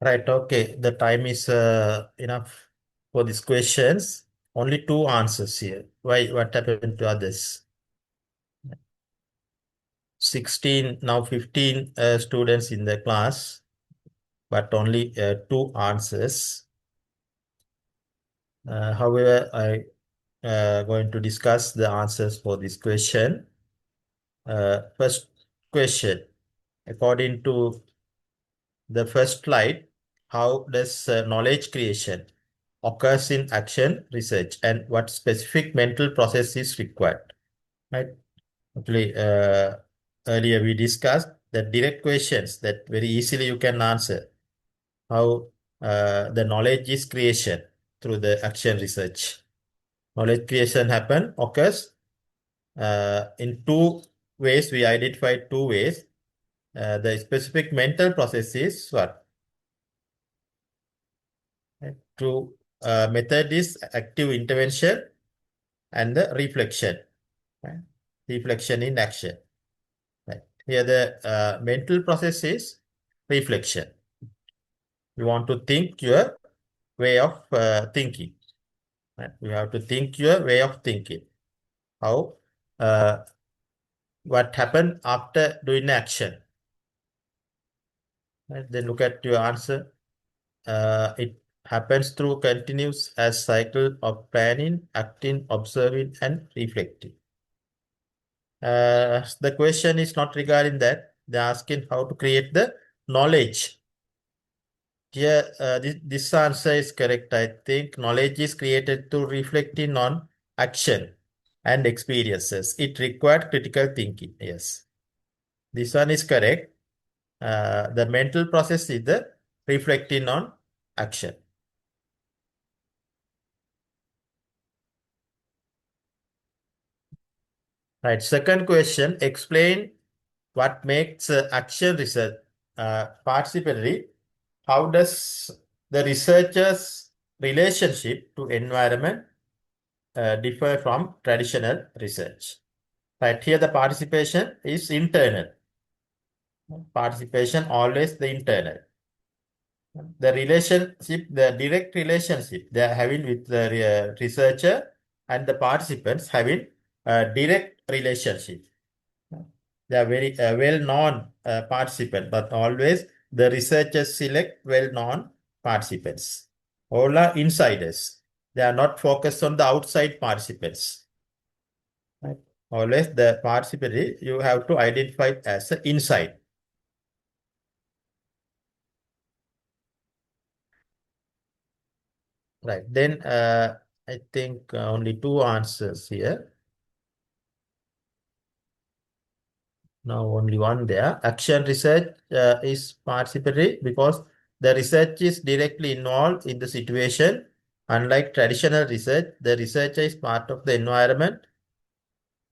Speaker 1: Right, okay. The time is enough for these questions. Only 2 answers here. Why? What happened to others? 16, now 15 students in the class, but only 2 answers. However, I going to discuss the answers for this question. First question, according to the first slide, how does knowledge creation occurs in action research and what specific mental process is required? Right. Actually, earlier we discussed the direct questions that very easily you can answer. How the knowledge is creation through the action research. Knowledge creation occurs in 2 ways. We identified 2 ways. The specific mental process is what? Right. To method is active intervention and the reflection. Right. Reflection in action. Right. Here the mental process is reflection. You want to think your way of thinking. Right. You have to think your way of thinking. How what happened after doing action. Right. Then look at your answer. It happens through continuous as cycle of planning, acting, observing, and reflecting. The question is not regarding that. They're asking how to create the knowledge. Here, this answer is correct. I think knowledge is created through reflecting on action and experiences. It required critical thinking. Yes, this one is correct. The mental process is the reflecting on action. Right. Second question, explain what makes action research participatory. How does the researcher's relationship to environment differ from traditional research? Right here, the participation is internal. Participation always the internal. The relationship, the direct relationship they are having with the researcher and the participants having a direct relationship. They are very well-known participants, but always the researchers select well-known participants. All are insiders. They are not focused on the outside participants. Right? Always the participant you have to identify as an inside. Right. Then I think only 2 answers here. Now only 1 there. Action research is participatory because the research is directly involved in the situation. Unlike traditional research, the researcher is part of the environment,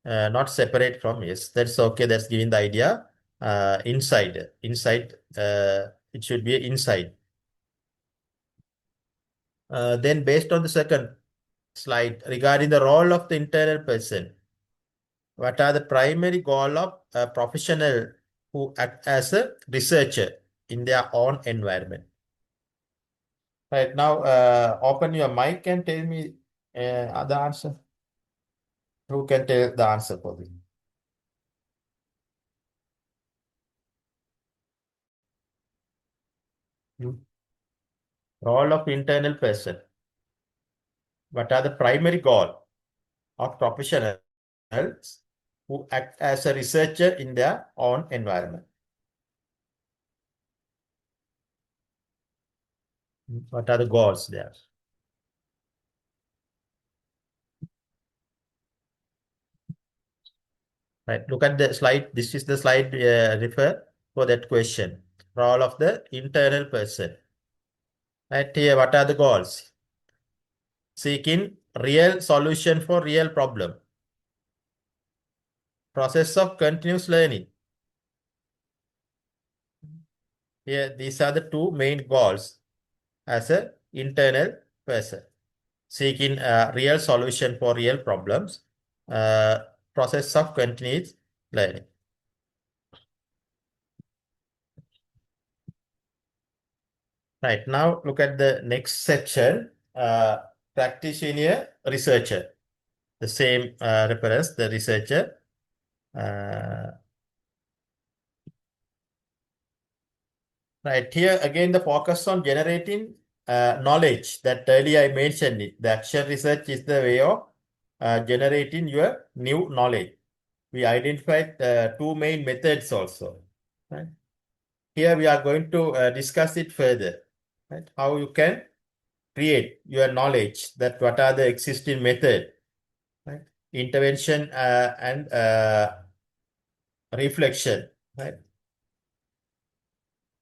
Speaker 1: not separate from. Yes, that's okay. That's giving the idea. Inside. It should be inside. Then based on the second slide regarding the role of the internal person, what are the primary goal of a professional who act as a researcher in their own environment? Right now, open your mic and tell me the answer. Who can tell the answer for me? You. Role of internal person. What are the primary goal of professionals who act as a researcher in their own environment? What are the goals there? Right. Look at the slide. This is the slide refer for that question. Role of the internal person. Right here, what are the goals? Seeking real solution for real problem. Process of continuous learning. Here, these are the 2 main goals as a internal person. Seeking a real solution for real problems. Process of continuous learning. Right, now look at the next section, practitioner, researcher. The same reference, the researcher. Right, here again the focus on generating knowledge that earlier I mentioned it. The action research is the way of generating your new knowledge. We identified two main methods also. Right? Here we are going to discuss it further. Right? How you can create your knowledge, that what are the existing method, right? Intervention and reflection, right,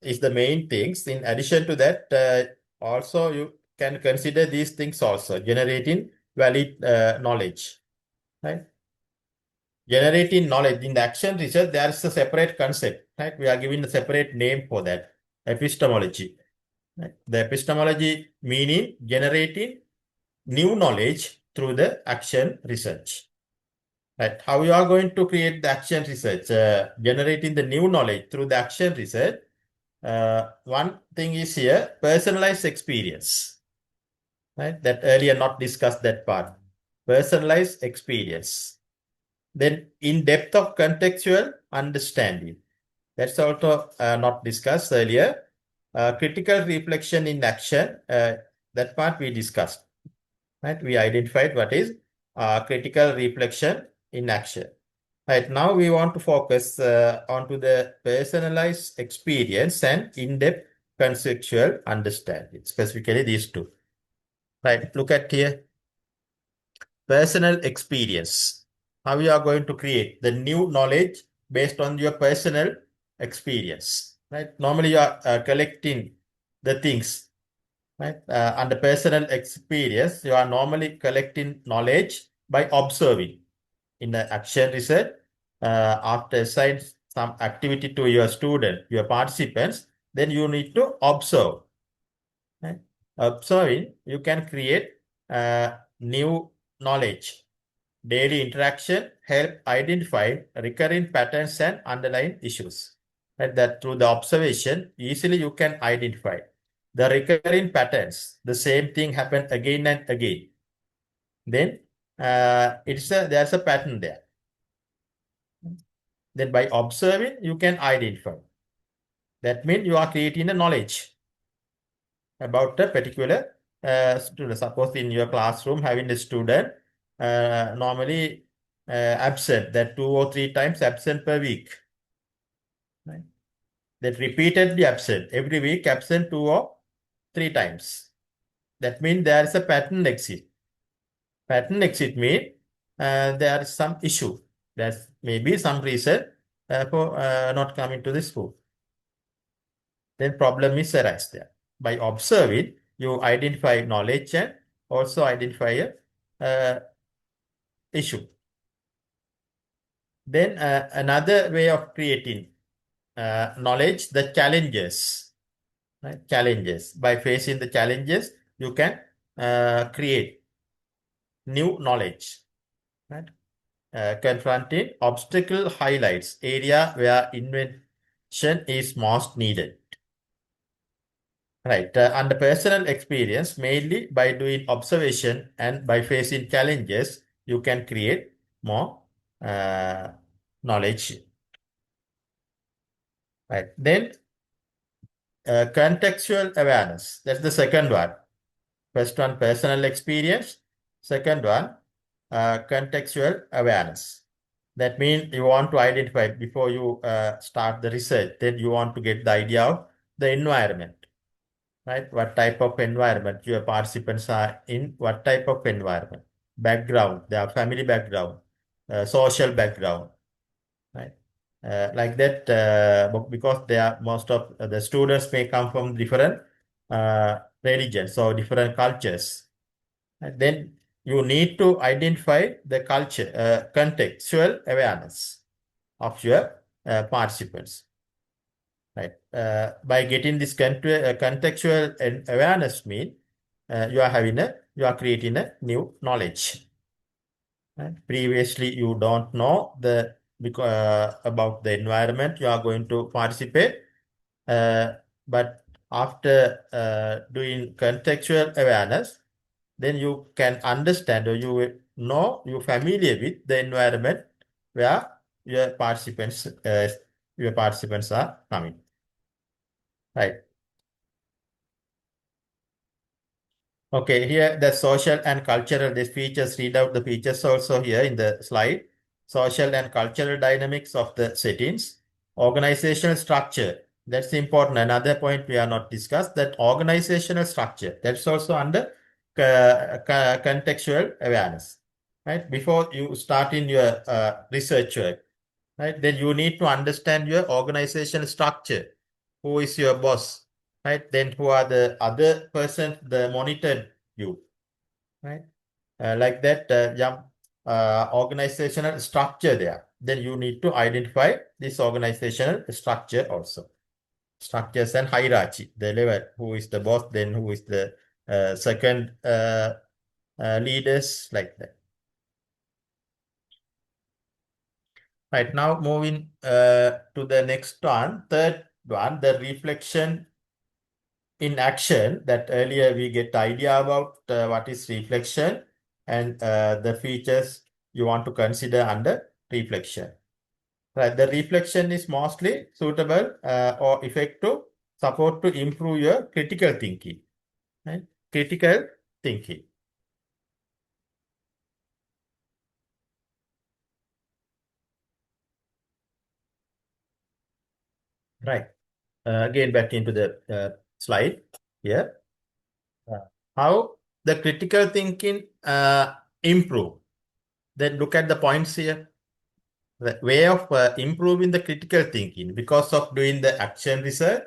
Speaker 1: is the main things. In addition to that, also you can consider these things also, generating valid knowledge, right? Generating knowledge in the action research, there is a separate concept, right? We are giving a separate name for that, epistemology. Right? The epistemology meaning generating new knowledge through the action research. Right? How you are going to create the action research, generating the new knowledge through the action research. One thing is here, personalized experience. Right? That earlier not discussed that part. Personalized experience. Then in depth of contextual understanding. That's also not discussed earlier. Critical reflection in action. That part we discussed. Right? We identified what is critical reflection in action. Right, now we want to focus onto the personalized experience and in-depth conceptual understanding, specifically these two. Right, look at here. Personal experience. How you are going to create the new knowledge based on your personal experience. Right, normally you are collecting the things. Right, under personal experience, you are normally collecting knowledge by observing. In the action research, after assign some activity to your student, your participants, then you need to observe. Right? Observing, you can create new knowledge. Daily interaction help identify recurring patterns and underlying issues. Right? That through the observation, easily you can identify the recurring patterns. The same thing happen again and again. Then there's a pattern there. Then by observing, you can identify. That means you are creating a knowledge about a particular student. Suppose in your classroom, having a student normally absent, that 2 or 3 times absent per week. Right? That repeatedly absent, every week absent 2 or 3 times. That means there is a pattern exit. Pattern exit means there is some issue. There's maybe some reason for not coming to the school. Then problem is arise there. By observing, you identify knowledge and also identify a issue. Then another way of creating knowledge, the challenges. Right? Challenges. By facing the challenges, you can create new knowledge. Right? Confronting obstacle highlights area where invention is most needed. Right. Under personal experience, mainly by doing observation and by facing challenges, you can create more knowledge. Right. Then contextual awareness. That's the second one. First one, personal experience. Second one, contextual awareness. That means you want to identify before you start the research, then you want to get the idea of the environment. Right? What type of environment your participants are in, what type of environment, background, their family background, social background, right? Like that, because they are most of the students may come from different religions or different cultures. And then you need to identify the culture, contextual awareness of your participants. Right. By getting this contextual awareness mean you are creating a new knowledge. Right? Previously, you don't know about the environment you are going to participate, but after doing contextual awareness, then you can understand or you will know, you're familiar with the environment where your participants are coming. Right. Okay, here the social and cultural, these features, read out the features also here in the slide. Social and cultural dynamics of the settings. Organizational structure, that's important. Another point we are not discussed, that organizational structure, that's also under contextual awareness. Right, before you start in your research work, right, then you need to understand your organizational structure. Who is your boss? Right, then who are the other person that monitored you, right? Like that, organizational structure there. Then you need to identify this organizational structure also. Structures and hierarchy, the level, who is the boss, then who is the second leaders, like that. Right, now moving to the next one, third one, the reflection in action. That earlier we get idea about what is reflection and the features you want to consider under reflection. Right, the reflection is mostly suitable or effective support to improve your critical thinking. Right, critical thinking. Right. Again, back into the slide here. How the critical thinking improve. Then look at the points here. The way of improving the critical thinking because of doing the action research.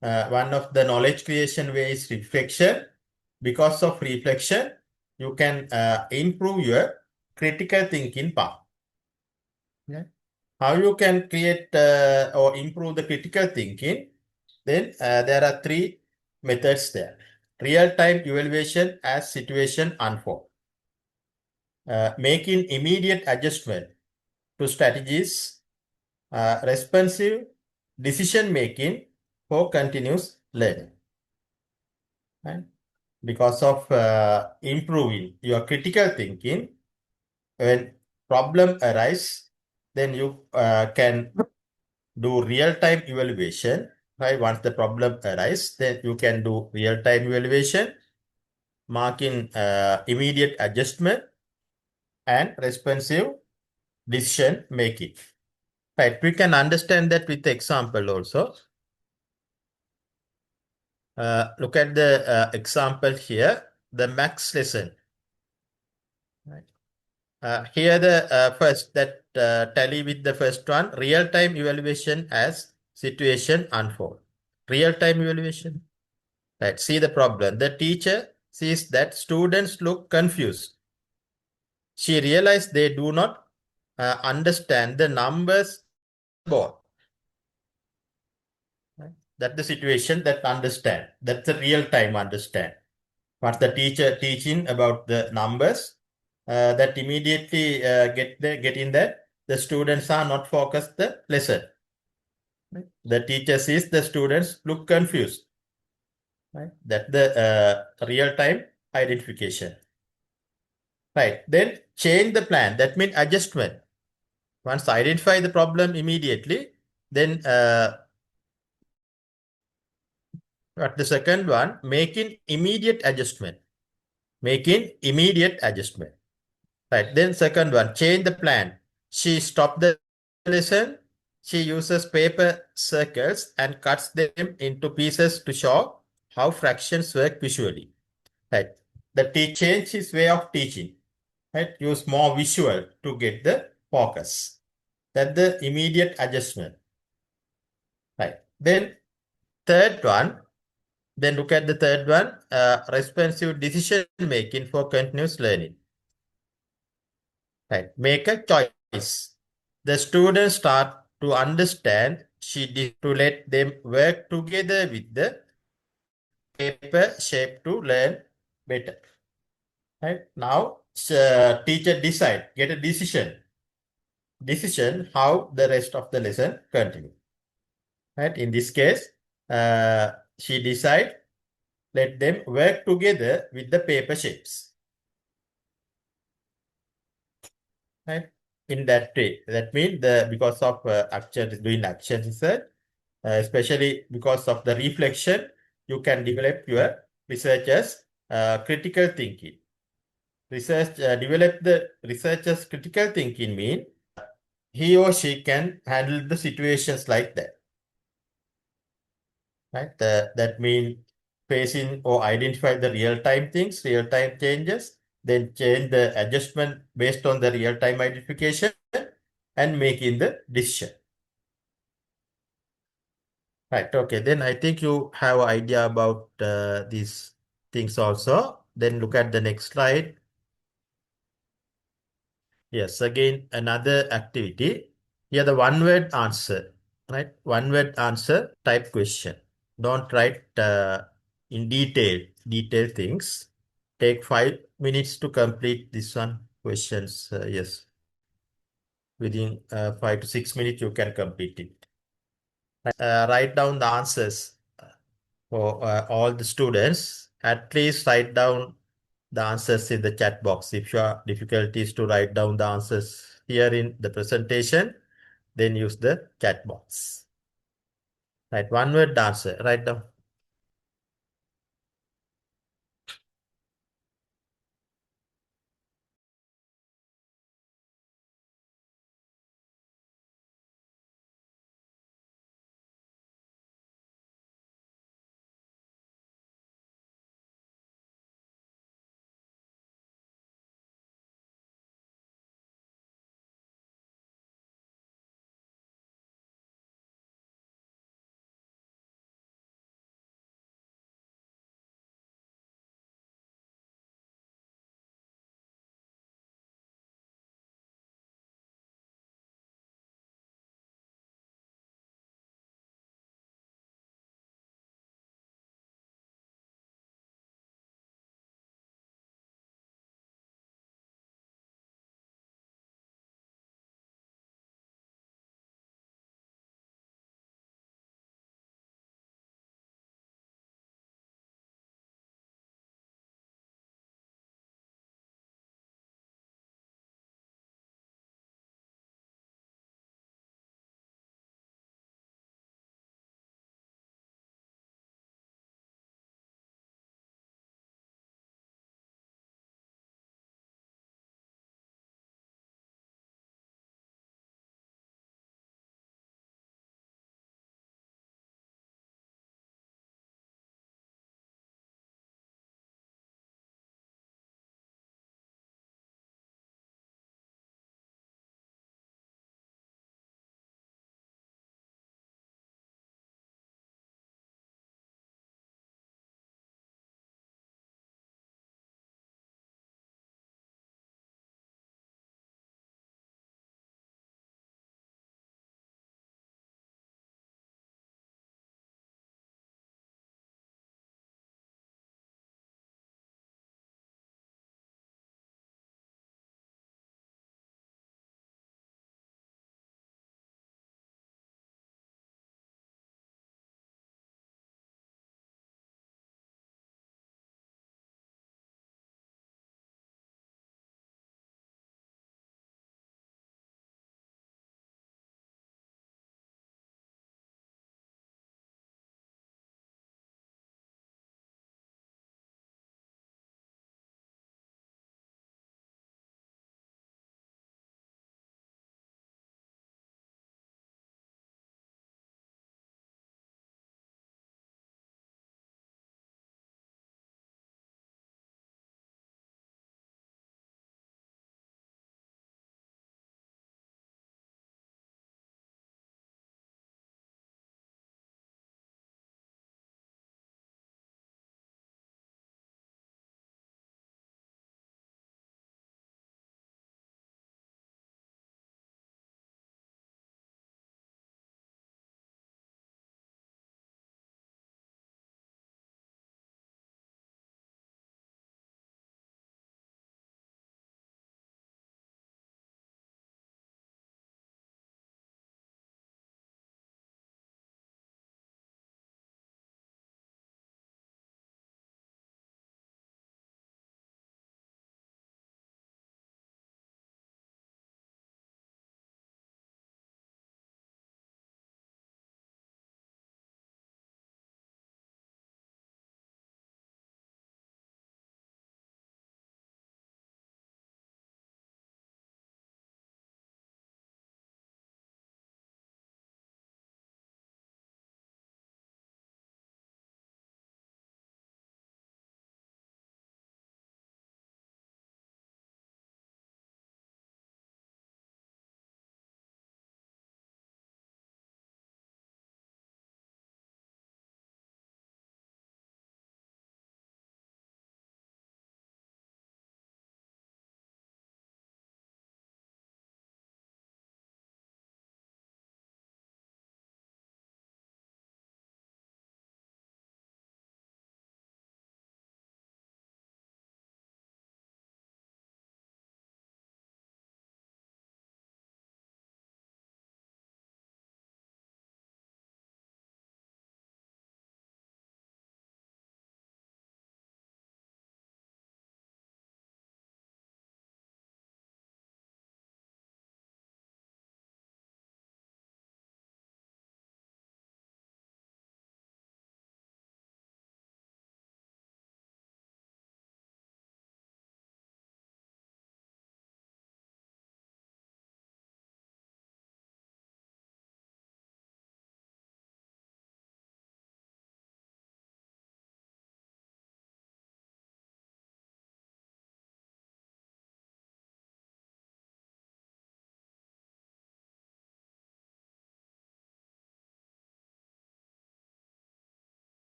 Speaker 1: One of the knowledge creation way is reflection. Because of reflection, you can improve your critical thinking power. Yeah. How you can create or improve the critical thinking? Then there are three methods there. Real-time evaluation as situation unfold. Making immediate adjustment to strategies, responsive decision making for continuous learning. Right? Because of improving your critical thinking, when problem arise, then you can do real-time evaluation. Right? Once the problem arise, then you can do real-time evaluation, marking immediate adjustment and responsive decision making. Right, we can understand that with example also. Look at the example here, the max lesson. Right. Here the first that tally with the first one, real-time evaluation as situation unfold. Real-time evaluation. Right, see the problem. The teacher sees that students look confused. She realized they do not understand the numbers board. Right? That's the situation that understand. That's the real-time understand. What the teacher teaching about the numbers, that immediately get in that the students are not focused the lesson. Right? The teacher sees the students look confused. Right? That's the real-time identification. Right. Then change the plan. That means adjustment. Once identify the problem immediately, then what the second one, making immediate adjustment. Making immediate adjustment. Right. Then second one, change the plan. She stopped the lesson. She uses paper circles and cuts them into pieces to show how fractions work visually. Right. The change his way of teaching. Right. Use more visual to get the focus. That's the immediate adjustment. Right. Then third one. Then look at the third one, responsive decision making for continuous learning. Right. Make a choice. The students start to understand to let them work together with the paper shape to learn better. Right. Now, teacher get a decision how the rest of the lesson continue. Right. In this case, she decide, let them work together with the paper shapes. Right? In that way. That means because of doing action research, especially because of the reflection, you can develop your researchers' critical thinking. Develop the researcher's critical thinking mean he or she can handle the situations like that. Right? That means facing or identify the real-time things, real-time changes, then change the adjustment based on the real-time identification and making the decision. Right, okay. Then I think you have an idea about these things also. Then look at the next slide. Yes, again, another activity. Here the one-word answer, right? One-word answer type question. Don't write in detail things. Take 5 minutes to complete this one questions. Yes, within 5 to 6 minutes you can complete it. Write down the answers for all the students. At least write down the answers in the chat box. If you have difficulties to write down the answers here in the presentation, then use the chat box. Right, one word answer. Write down.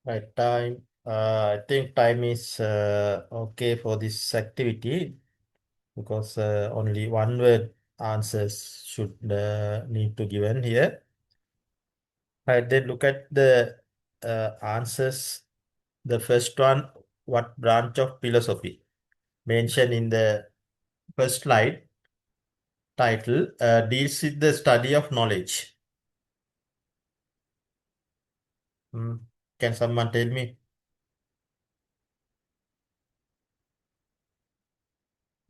Speaker 1: Right, time. I think time is okay for this activity because only one word answers should need to given here. Right, then look at the answers. The first one, what branch of philosophy? Mentioned in the first slide title deals with the study of knowledge. Can someone tell me?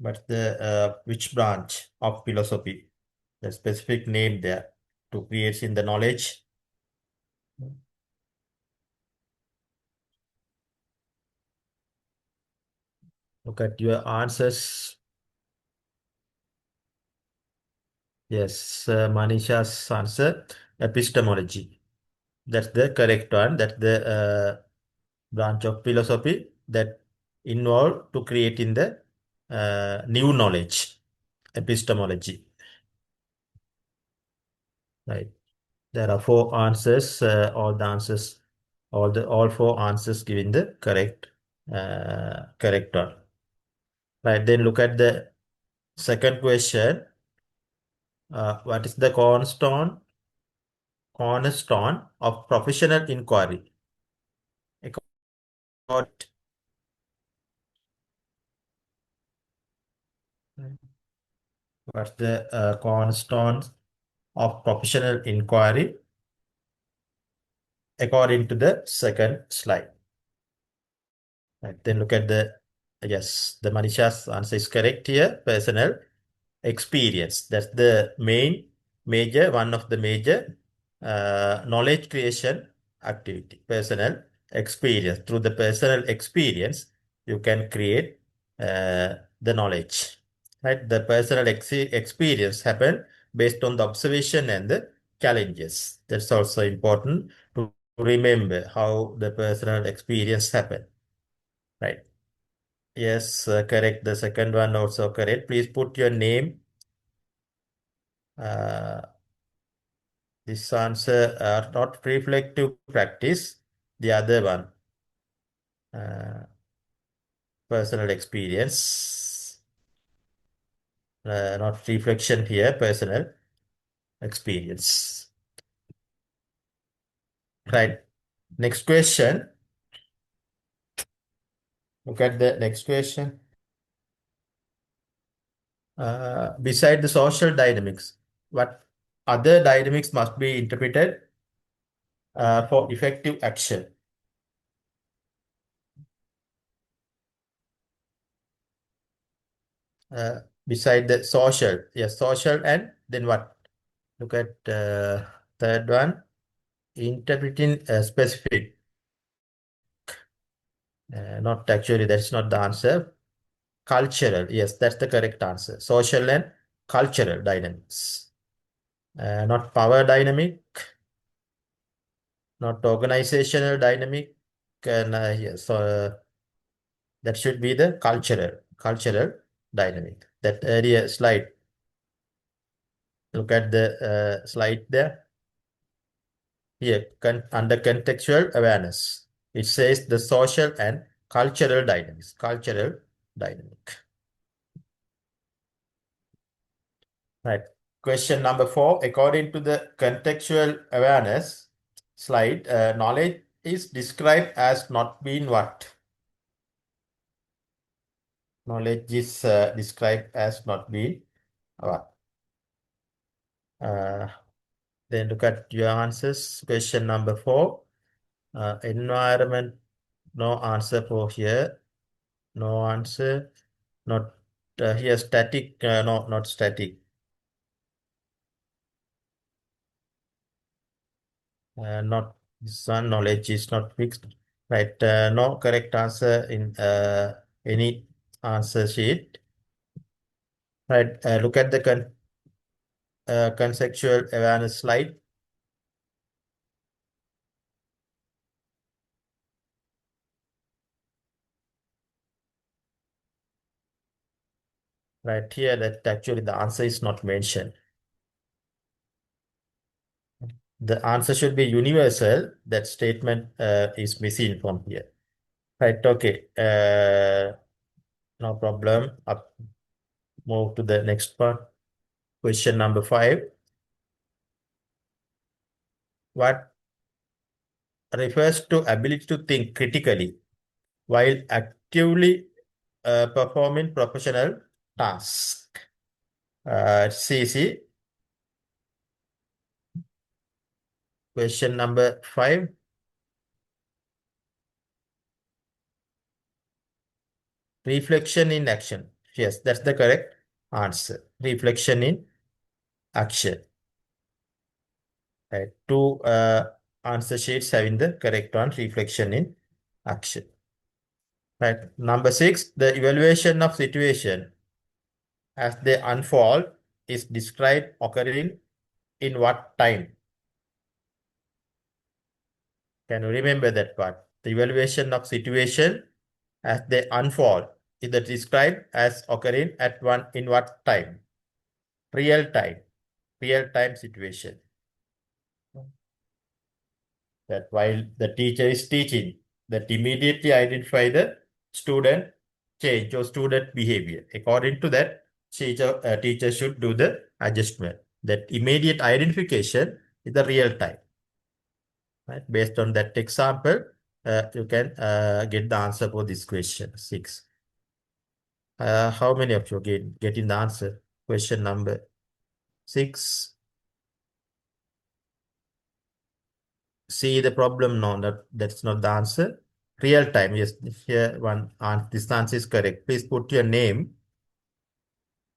Speaker 1: But the which branch of philosophy? The specific name there to create in the knowledge. Look at your answers. Yes, Manisha's answer, epistemology. That's the correct one. That's the branch of philosophy that involved to creating the new knowledge, epistemology. Right. There are four answers. All four answers giving the correct one. Right. Then look at the second question. What is the cornerstone of professional inquiry? According- What's the cornerstone of professional inquiry according to the second slide? Right. Then look at yes, the Manisha's answer is correct here. Personal experience. That's the one of the major knowledge creation activity. Personal experience. Through the personal experience, you can create the knowledge. Right? The personal experience happen based on the observation and the challenges. That's also important to remember how the personal experience happen. Right. Yes, correct. The second one also correct. Please put your name. Uh, this answer are not reflective practice. The other one, uh, personal experience. Not reflection here, personal experience. Right. Next question. Look at the next question. Beside the social dynamics, what other dynamics must be interpreted for effective action? Beside the social, yes, social, and then what? Look at third one, interpreting specific. Not actually, that's not the answer. Cultural, yes, that's the correct answer. Social and cultural dynamics. Not power dynamic, not organizational dynamic, and yes, that should be the cultural dynamic. That area slide. Look at the slide there. Here, under contextual awareness, it says the social and cultural dynamics. Cultural dynamic. Right. Question number 4. According to the contextual awareness slide, knowledge is described as not being what? Knowledge is described as not being what? Uh, then look at your answers. Question number 4. Environment, no answer for here. No answer. Not here static. No, not static. Not this one. Knowledge is not fixed. Right. No correct answer in any answer sheet. Right. Look at the conceptual awareness slide. Right here, that actually the answer is not mentioned. The answer should be universal. That statement is missing from here. Right, okay. No problem. Up, move to the next part. Question number 5. What refers to ability to think critically while actively performing professional tasks? It's easy. Question number 5. Reflection in action. Yes, that's the correct answer. Reflection in action. Right. Two answer sheets having the correct one. Reflection in action. Right. Number 6. The evaluation of situation as they unfold is described occurring in what time? Can you remember that part? The evaluation of situation as they unfold is described as occurring at in what time? Real time situation. That while the teacher is teaching, that immediately identify the student change or student behavior. According to that, teacher should do the adjustment. That immediate identification is the real time. Right? Based on that example, you can get the answer for this question 6. How many of you getting the answer? Question number 6. See the problem? No, that's not the answer. Real time. Yes, here this answer is correct. Please put your name.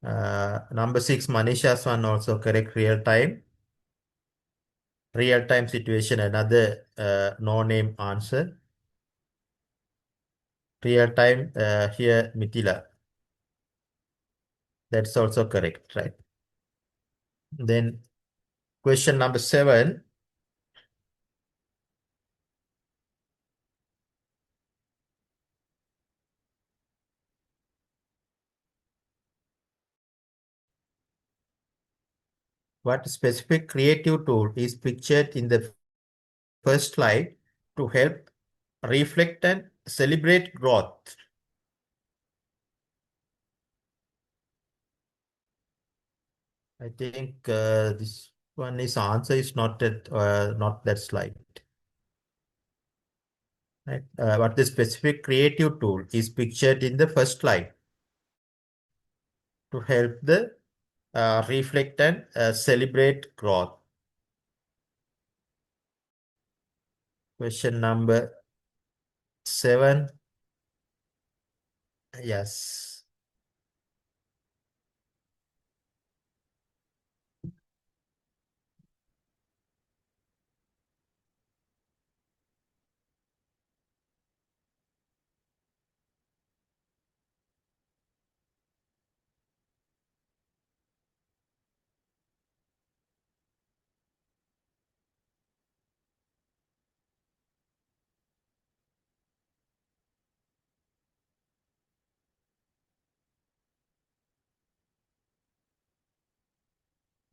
Speaker 1: Number 6, Manisha's one also correct. Real time. Real time situation. Another no name answer. Real time. Here Mithila. That's also correct, right? Then question number 7. What specific creative tool is pictured in the first slide to help reflect and celebrate growth? I think this one is answer is not that slide. Right? What the specific creative tool is pictured in the first slide to help the reflect and celebrate growth. Question number 7. Yes.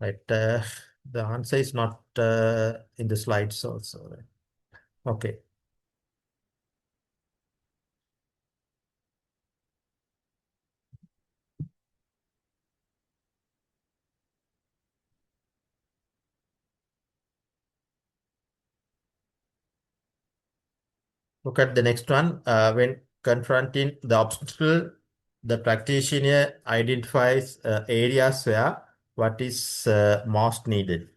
Speaker 1: Right. The answer is not in the slides also. Right? Okay. Look at the next one. When confronting the obstacle, the practitioner identifies areas where what is most needed.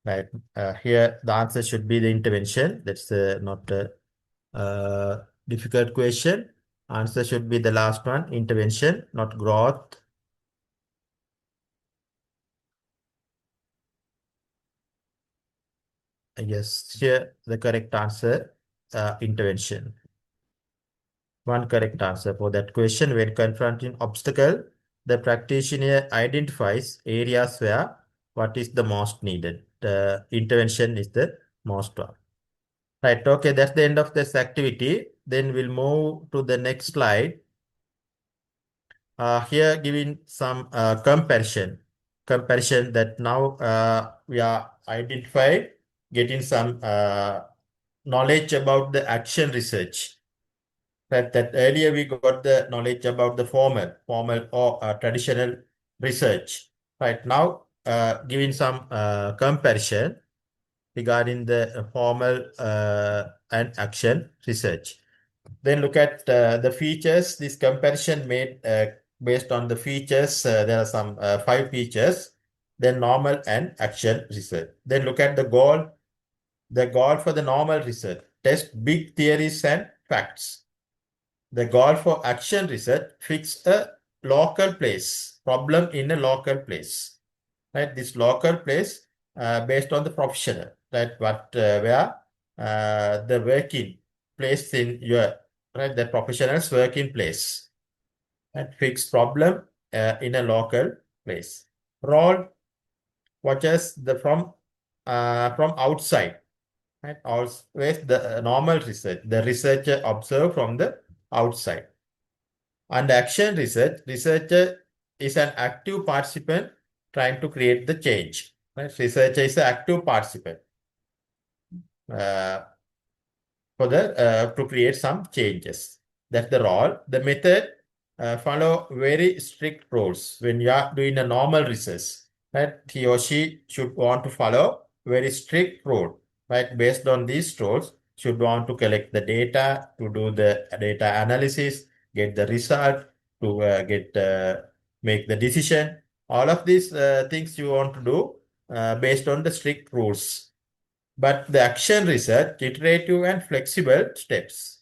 Speaker 1: Right. Here, the answer should be the intervention. That's not a difficult question. Answer should be the last one, intervention, not growth. Yes, here the correct answer, intervention. One correct answer for that question. When confronting obstacle, the practitioner identifies areas where what is the most needed. The intervention is the most one. Right, okay, that's the end of this activity. Then we'll move to the next slide. Here giving some comparison. comparison that now we are identified, getting some knowledge about the action research. That earlier we got the knowledge about the formal or traditional research. Right now, giving some comparison regarding the formal and action research. Then look at the features. This comparison made based on the features. There are some 5 features. Then normal and action research. Then look at the goal. The goal for the normal research: test big theories and facts. The goal for action research: fix a local place problem in a local place. Right, this local place based on the professional. Right, where the working place in your the professional's working place, and fix problem in a local place. Role: watches the from outside. Right, always the normal research. The researcher observe from the outside. And action research: researcher is an active participant trying to create the change. Right? Researcher is an active participant for the to create some changes. That's the role. The method: follow very strict rules. When you are doing a normal research, right, he or she should want to follow very strict rule. Right, based on these rules, should want to collect the data, to do the data analysis, get the result, to make the decision. All of these things you want to do based on the strict rules. But the action research: iterative and flexible steps.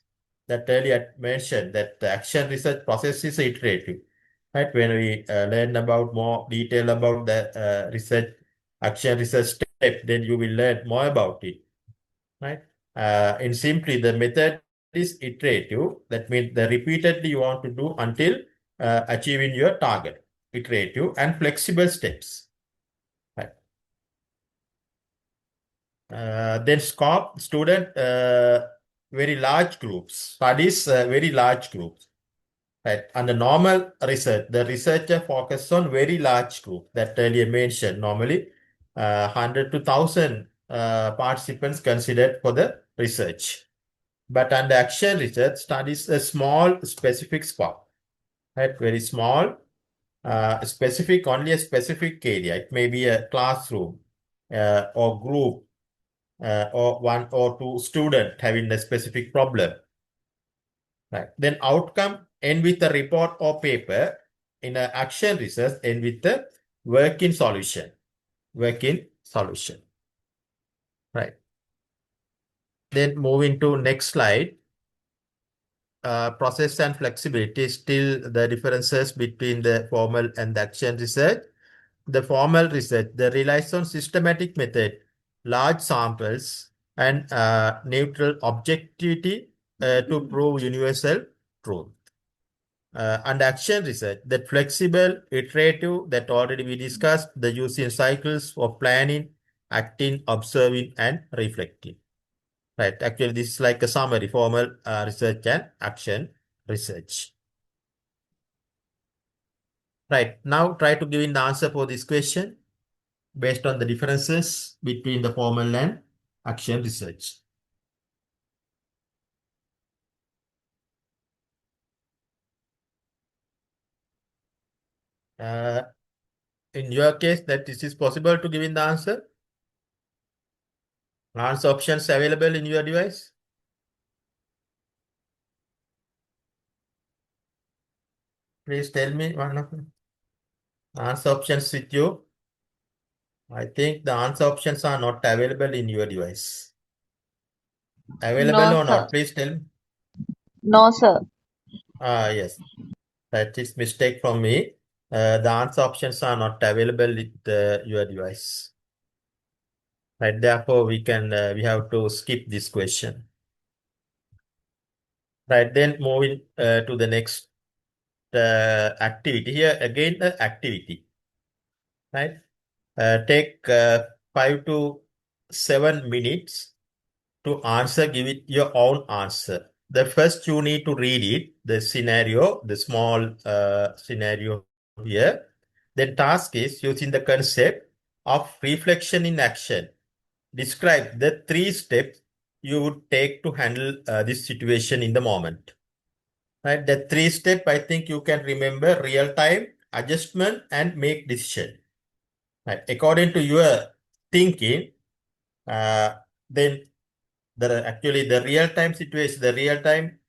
Speaker 1: That earlier mentioned that the action research process is iterative. Right? When we learn about more detail about the action research step, then you will learn more about it. Right? In simply, the method is iterative. That means the repeatedly you want to do until achieving your target. Iterative and flexible steps. Right? Then scope: student very large groups, studies very large groups. Right. And the normal research, the researcher focuses on very large group that earlier mentioned. Normally 100 to 1000 participants considered for the research. But under action research, studies a small specific scope. Right. Very small, specific, only a specific area. It may be a classroom or group or 1 or 2 students having a specific problem. Right. Then outcome: end with a report or paper. In an action research, end with the working solution. Working solution. Right. Then moving to next slide. Process and flexibility. Still the differences between the formal and the action research. The formal research, the relies on systematic method, large samples, and neutral objectivity to prove universal truth. And action research, that flexible, iterative, that already we discussed, the using cycles for planning, acting, observing, and reflecting. Right. Actually, this is like a summary: formal research and action research. Right. Now try to give in the answer for this question based on the differences between the formal and action research. In your case, that this is possible to give in the answer. Answer options available in your device. Please tell me one of them. Answer options with you. I think the answer options are not available in your device. Available
Speaker 4: No,
Speaker 1: or
Speaker 4: sir.
Speaker 1: not? Please tell me.
Speaker 4: No, sir.
Speaker 1: Yes. That is mistake from me. The answer options are not available with your device. Right. Therefore, we have to skip this question. Right. Then moving to the next activity. Here again, the activity. Right. Take 5 to 7 minutes to answer. Give it your own answer. The first you need to read it, the scenario, the small scenario here. Then task is using the concept of reflection in action. Describe the 3 steps you would take to handle this situation in the moment. Right, the 3 step I think you can remember: real time, adjustment, and make decision. Right, according to your thinking, then the real time situation,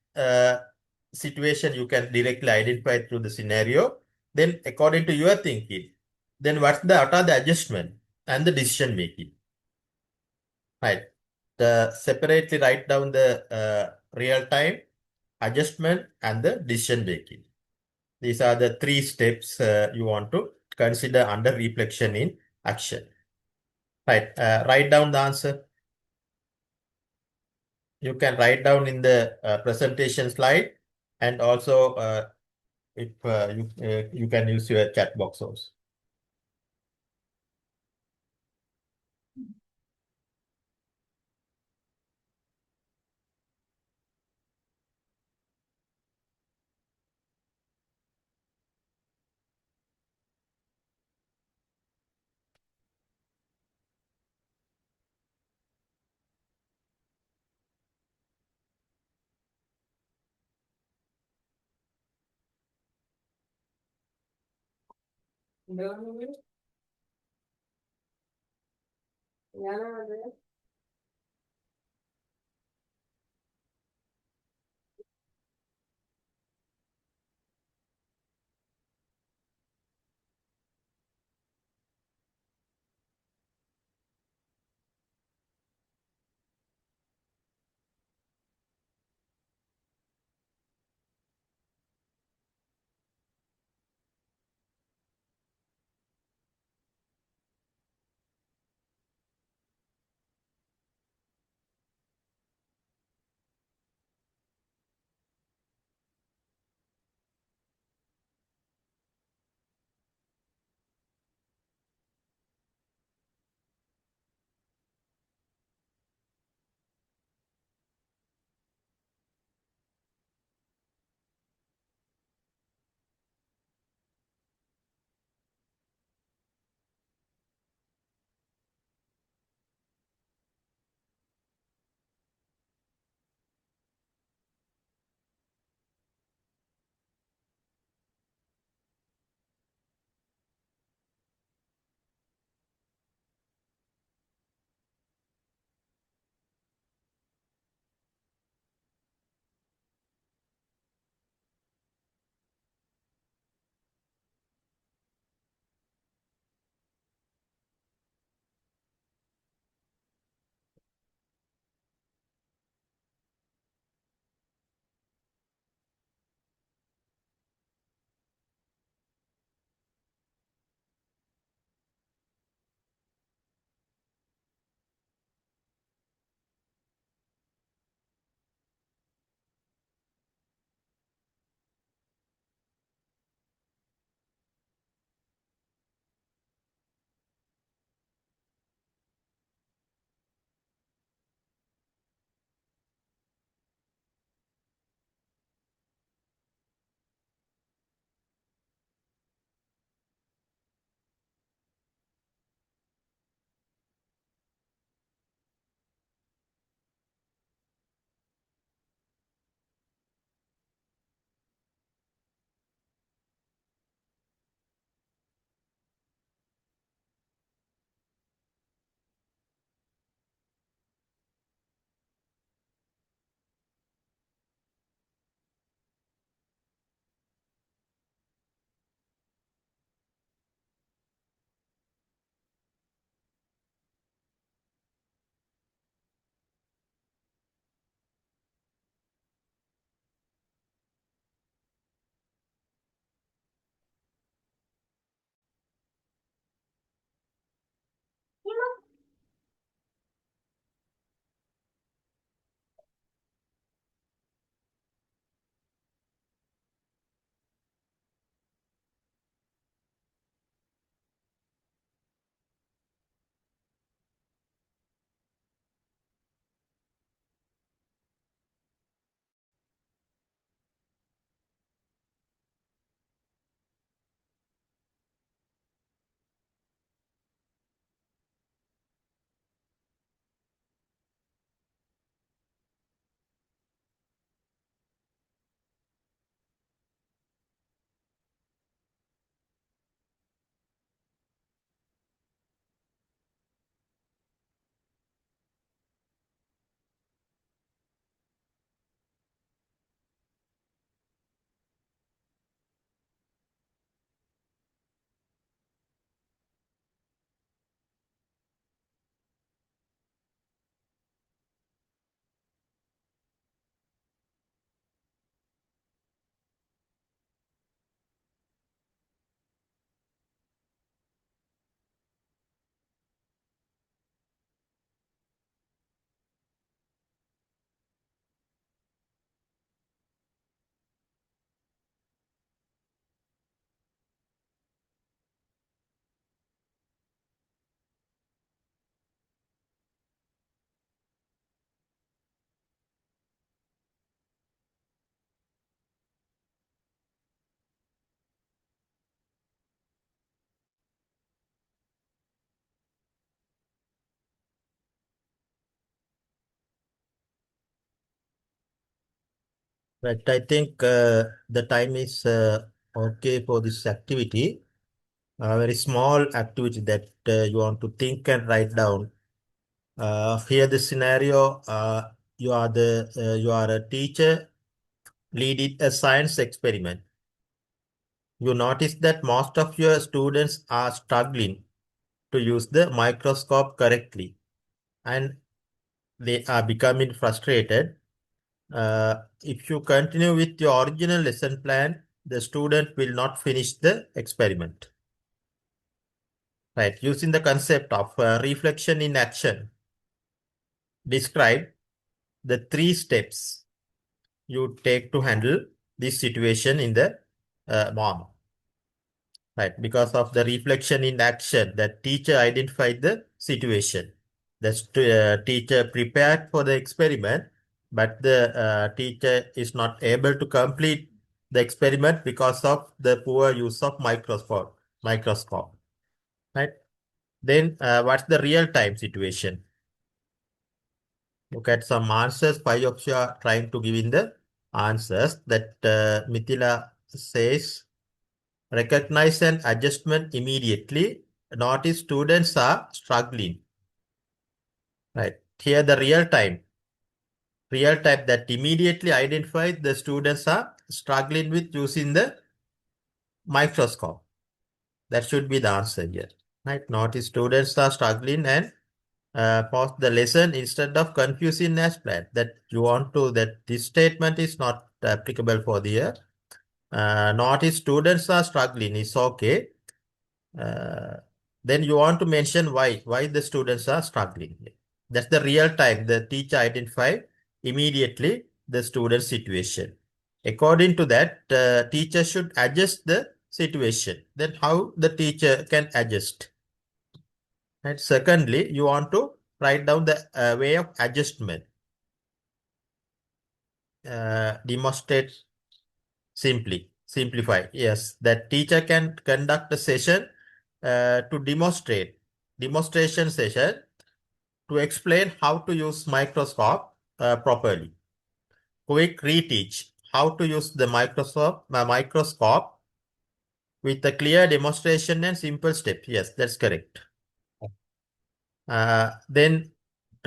Speaker 1: situation you can directly identify through the scenario. Then according to your thinking, then what are the adjustment and the decision making. Right. Separately write down the real time, adjustment, and the decision making. These are the 3 steps you want to consider under reflection in action. Right. Write down the answer. You can write down in the presentation slide, and also if you can use your chat box also. But I think the time is okay for this activity. A very small activity that you want to think and write down. Here the scenario, you are a teacher leading a science experiment. You notice that most of your students are struggling to use the microscope correctly, and they are becoming frustrated. If you continue with your original lesson plan, the student will not finish the experiment. Right, using the concept of reflection in action, describe the 3 steps you take to handle this situation in the moment. Right, because of the reflection in action, the teacher identified the situation. The teacher prepared for the experiment, but the teacher is not able to complete the experiment because of the poor use of microscope. Right. Then what's the real-time situation? Look at some answers. 5 of you are trying to give in the answers that Mithila says. Recognize an adjustment immediately. Notice students are struggling. Right. Here the real time that immediately identifies the students are struggling with using the microscope. That should be the answer here. Right. Notice students are struggling and pause the lesson instead of confusing as planned. That you want to, that this statement is not applicable for the year. Notice students are struggling is okay. Then you want to mention why the students are struggling. That's the real time. The teacher identify immediately the student situation. According to that, teacher should adjust the situation. Then how the teacher can adjust? And secondly, you want to write down the way of adjustment. Demonstrate simplify. Yes, that teacher can conduct a session to demonstration session to explain how to use microscope properly. Quick reteach how to use the microscope with a clear demonstration and simple step. Yes, that's correct. Then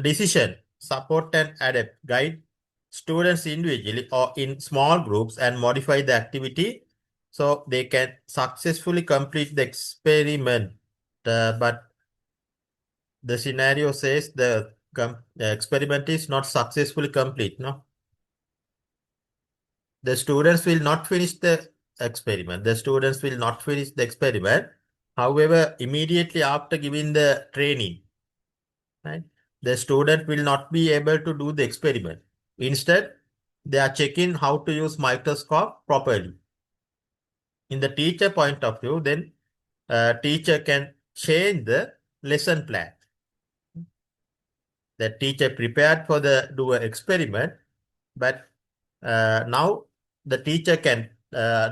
Speaker 1: decision, support and adapt, guide students individually or in small groups and modify the activity so they can successfully complete the experiment. But the scenario says the experiment is not successfully complete. No, the students will not finish the experiment. However, immediately after giving the training, right, the student will not be able to do the experiment. Instead, they are checking how to use microscope properly. In the teacher point of view, then teacher can change the lesson plan. The teacher prepared for the do an experiment, but now the teacher can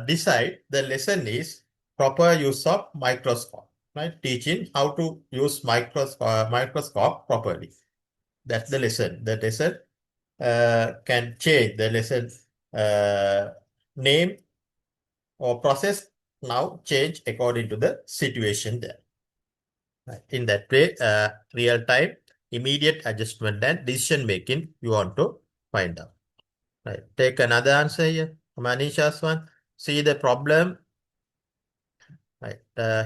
Speaker 1: decide the lesson is proper use of microscope, right? Teaching how to use microscope properly. That's the lesson. The lesson can change the lesson name or process now change according to the situation there. Right. In that way, real time, immediate adjustment and decision making you want to find out. Right. Take another answer here. Manisha's one. See the problem. Right.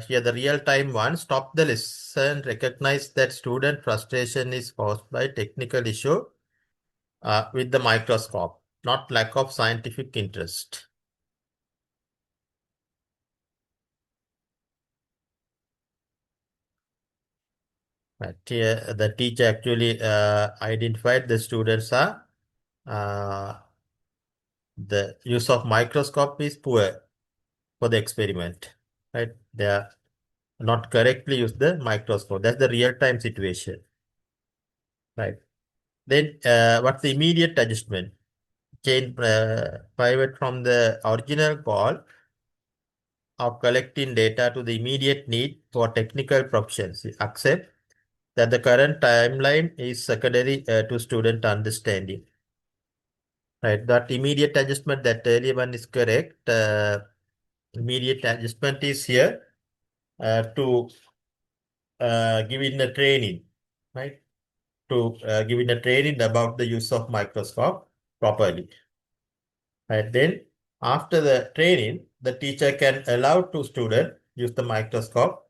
Speaker 1: Here the real time one. Stop the lesson. Recognize that student frustration is caused by technical issue with the microscope, not lack of scientific interest. Right. Here the teacher actually identified the students are the use of microscope is poor for the experiment. Right. They are not correctly use the microscope. That's the real-time situation. Right. Then what's the immediate adjustment? Change pivot from the original goal of collecting data to the immediate need for technical proficiency. Accept that the current timeline is secondary to student understanding. Right, that immediate adjustment, that earlier one is correct. Immediate adjustment is here to give in a training, right? To give in a training about the use of microscope properly. And then after the training, the teacher can allow to student use the microscope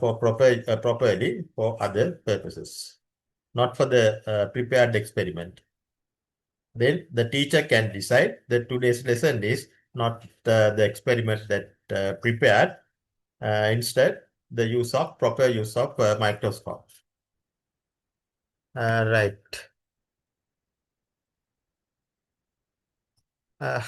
Speaker 1: for properly for other purposes, not for the prepared experiment. Then the teacher can decide that today's lesson is not the experiment that prepared, instead the proper use of microscope. Right.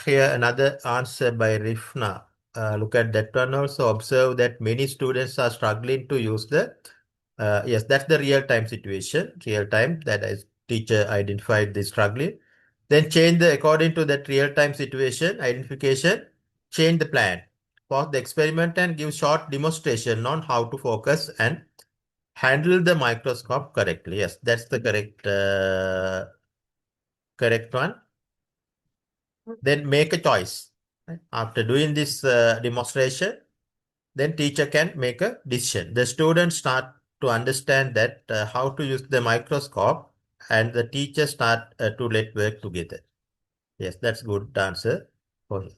Speaker 1: Here another answer by Rifna. Look at that one also. Observe that many students are struggling to use yes, that's the real-time situation. Real-time, that is teacher identified the struggling. Then change according to that real-time situation, identification, change the plan. Pause the experiment and give short demonstration on how to focus and handle the microscope correctly. Yes, that's the correct one. Then make a choice. Right? After doing this demonstration, then teacher can make a decision. The students start to understand that how to use the microscope, and the teacher start to let work together. Yes, that's good answer for him.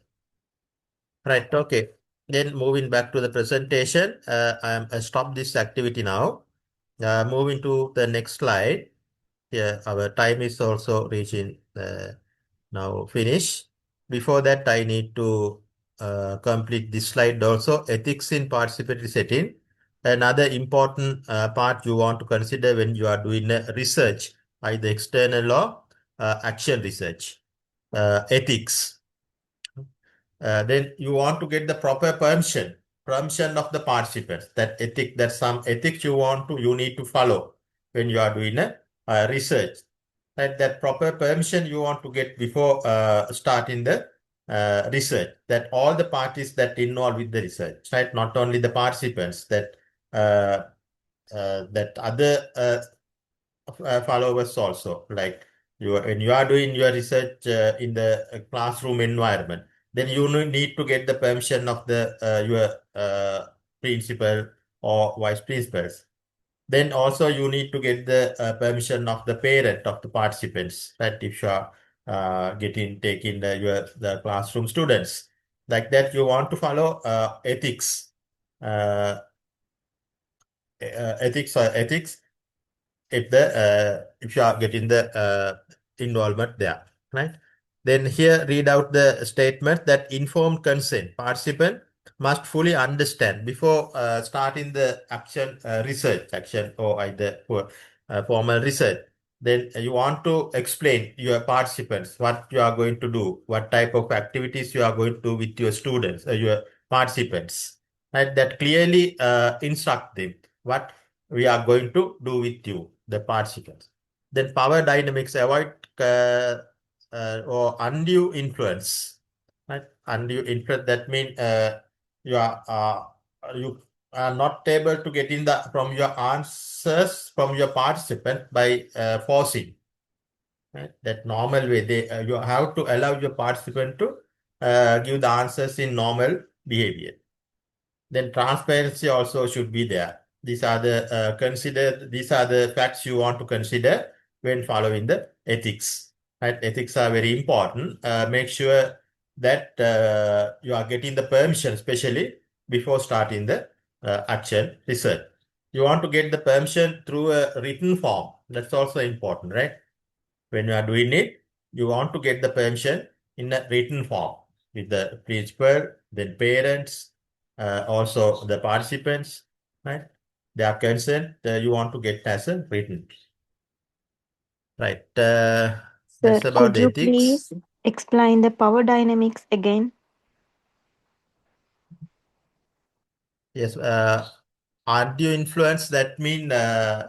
Speaker 1: Right, okay. Then moving back to the presentation, I stop this activity now. Moving to the next slide. Yeah, our time is also reaching now finish. Before that, I need to complete this slide also. Ethics in participatory setting. Another important part you want to consider when you are doing research, either external or action research. Ethics. Then you want to get the proper permission of the participants. That some ethics you need to follow when you are doing a research. Right, that proper permission you want to get before starting the research. That all the parties that involved with the research, right, not only the participants, that that other followers also, like when you are doing your research in the classroom environment, then you need to get the permission of the your principal or vice principals. Then also you need to get the permission of the parent of the participants, that if you are taking the classroom students. Like that, you want to follow ethics, uh, ethics if you are getting the involvement there, right? Then here read out the statement that informed consent. Participant must fully understand before starting the research action, or either formal research. Then you want to explain your participants what you are going to do, what type of activities you are going to do with your students, your participants, right? That clearly instruct them what we are going to do with you, the participants. Then power dynamics, avoid or undue influence. Right? Undue influence, that means you are not able to get in from your answers from your participant by forcing. Right? That normal way, you have to allow your participant to give the answers in normal behavior. Then transparency also should be there. These are the facts you want to consider when following the ethics. Right? Ethics are very important. Make sure that you are getting the permission, especially before starting the action research. You want to get the permission through a written form. That's also important, right? When you are doing it, you want to get the permission in a written form with the principal, then parents, also the participants, right? They are concerned. You want to get as a written, right?
Speaker 3: Sir,
Speaker 1: That's about
Speaker 3: could
Speaker 1: the
Speaker 3: you
Speaker 1: ethics.
Speaker 3: please explain the power dynamics again?
Speaker 1: Yes. Undue influence, that mean when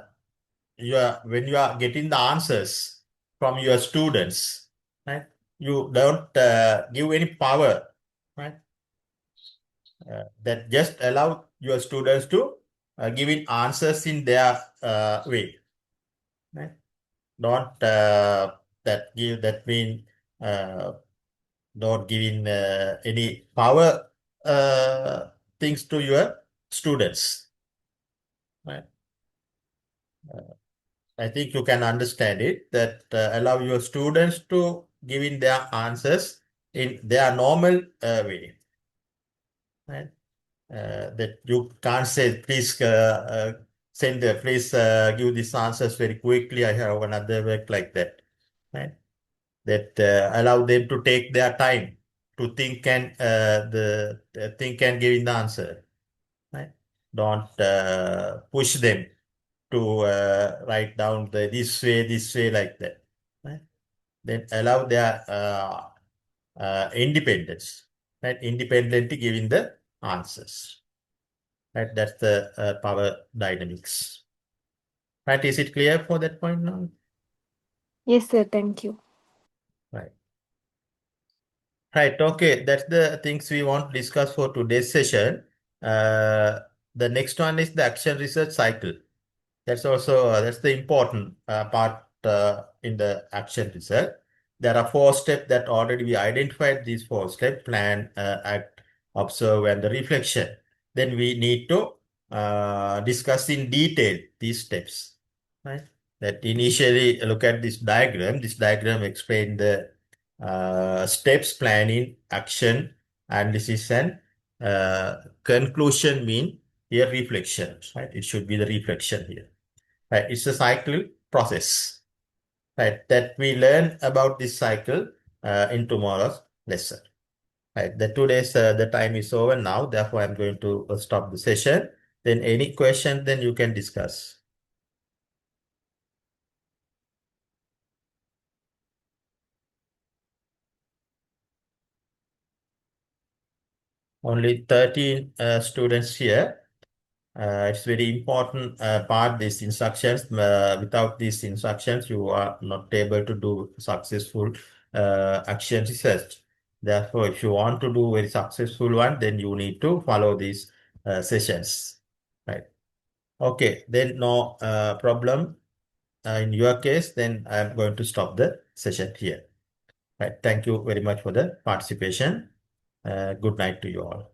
Speaker 1: you are getting the answers from your students, right? You don't give any power, right? That just allow your students to giving answers in their way. Right? Don't that mean don't giving any power things to your students. Right? I think you can understand it, that allow your students to give in their answers in their normal way. Right? That you can't say, please please give these answers very quickly. I have another work like that. Right? That allow them to take their time to think and think and give in the answer. Right? Don't push them to write down this way, like that. Right? Then allow their independence, right? Independently giving the answers. Right? That's the power dynamics. Right? Is it clear for that point now?
Speaker 3: Yes, sir. Thank you.
Speaker 1: Right. Right. Okay. That's the things we want to discuss for today's session. The next one is the action research cycle. That's also that's the important part in the action research. There are 4 steps that already we identified. These 4 steps: plan, act, observe, and the reflection. Then we need to discuss in detail these steps. Right? That initially look at this diagram. This diagram explains the steps: planning, action, analysis, and conclusion. Mean here reflection. Right? It should be the reflection here. Right? It's a cycle process, right? That we learn about this cycle in tomorrow's lesson. Right? The time is over now. Therefore, I'm going to stop the session. Then any question, then you can discuss. Only 13 students here. It's very important part, these instructions. Without these instructions, you are not able to do successful action research. Therefore, if you want to do very successful one, then you need to follow these sessions. Right. Okay, then no problem. In your case, then I'm going to stop the session here. Right. Thank you very much for the participation. Good night to you all.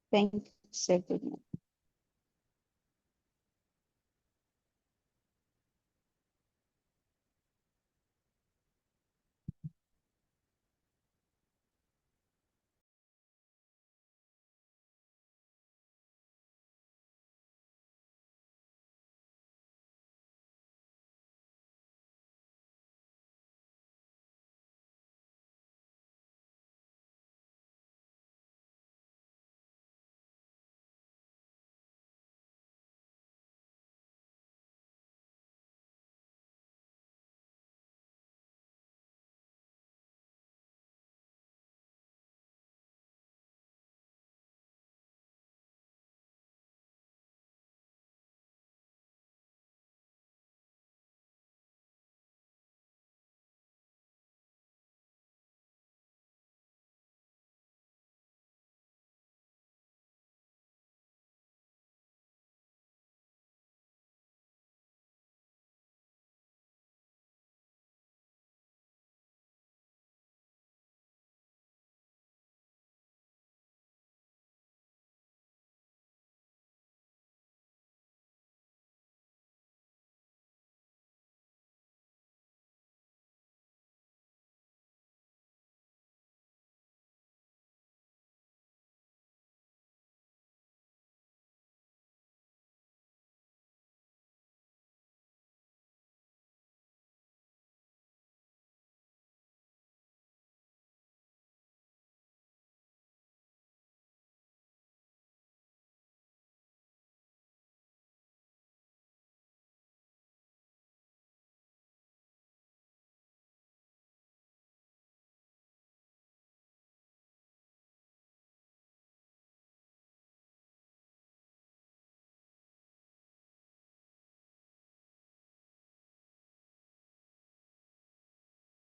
Speaker 4: Thank you, sir. Good night.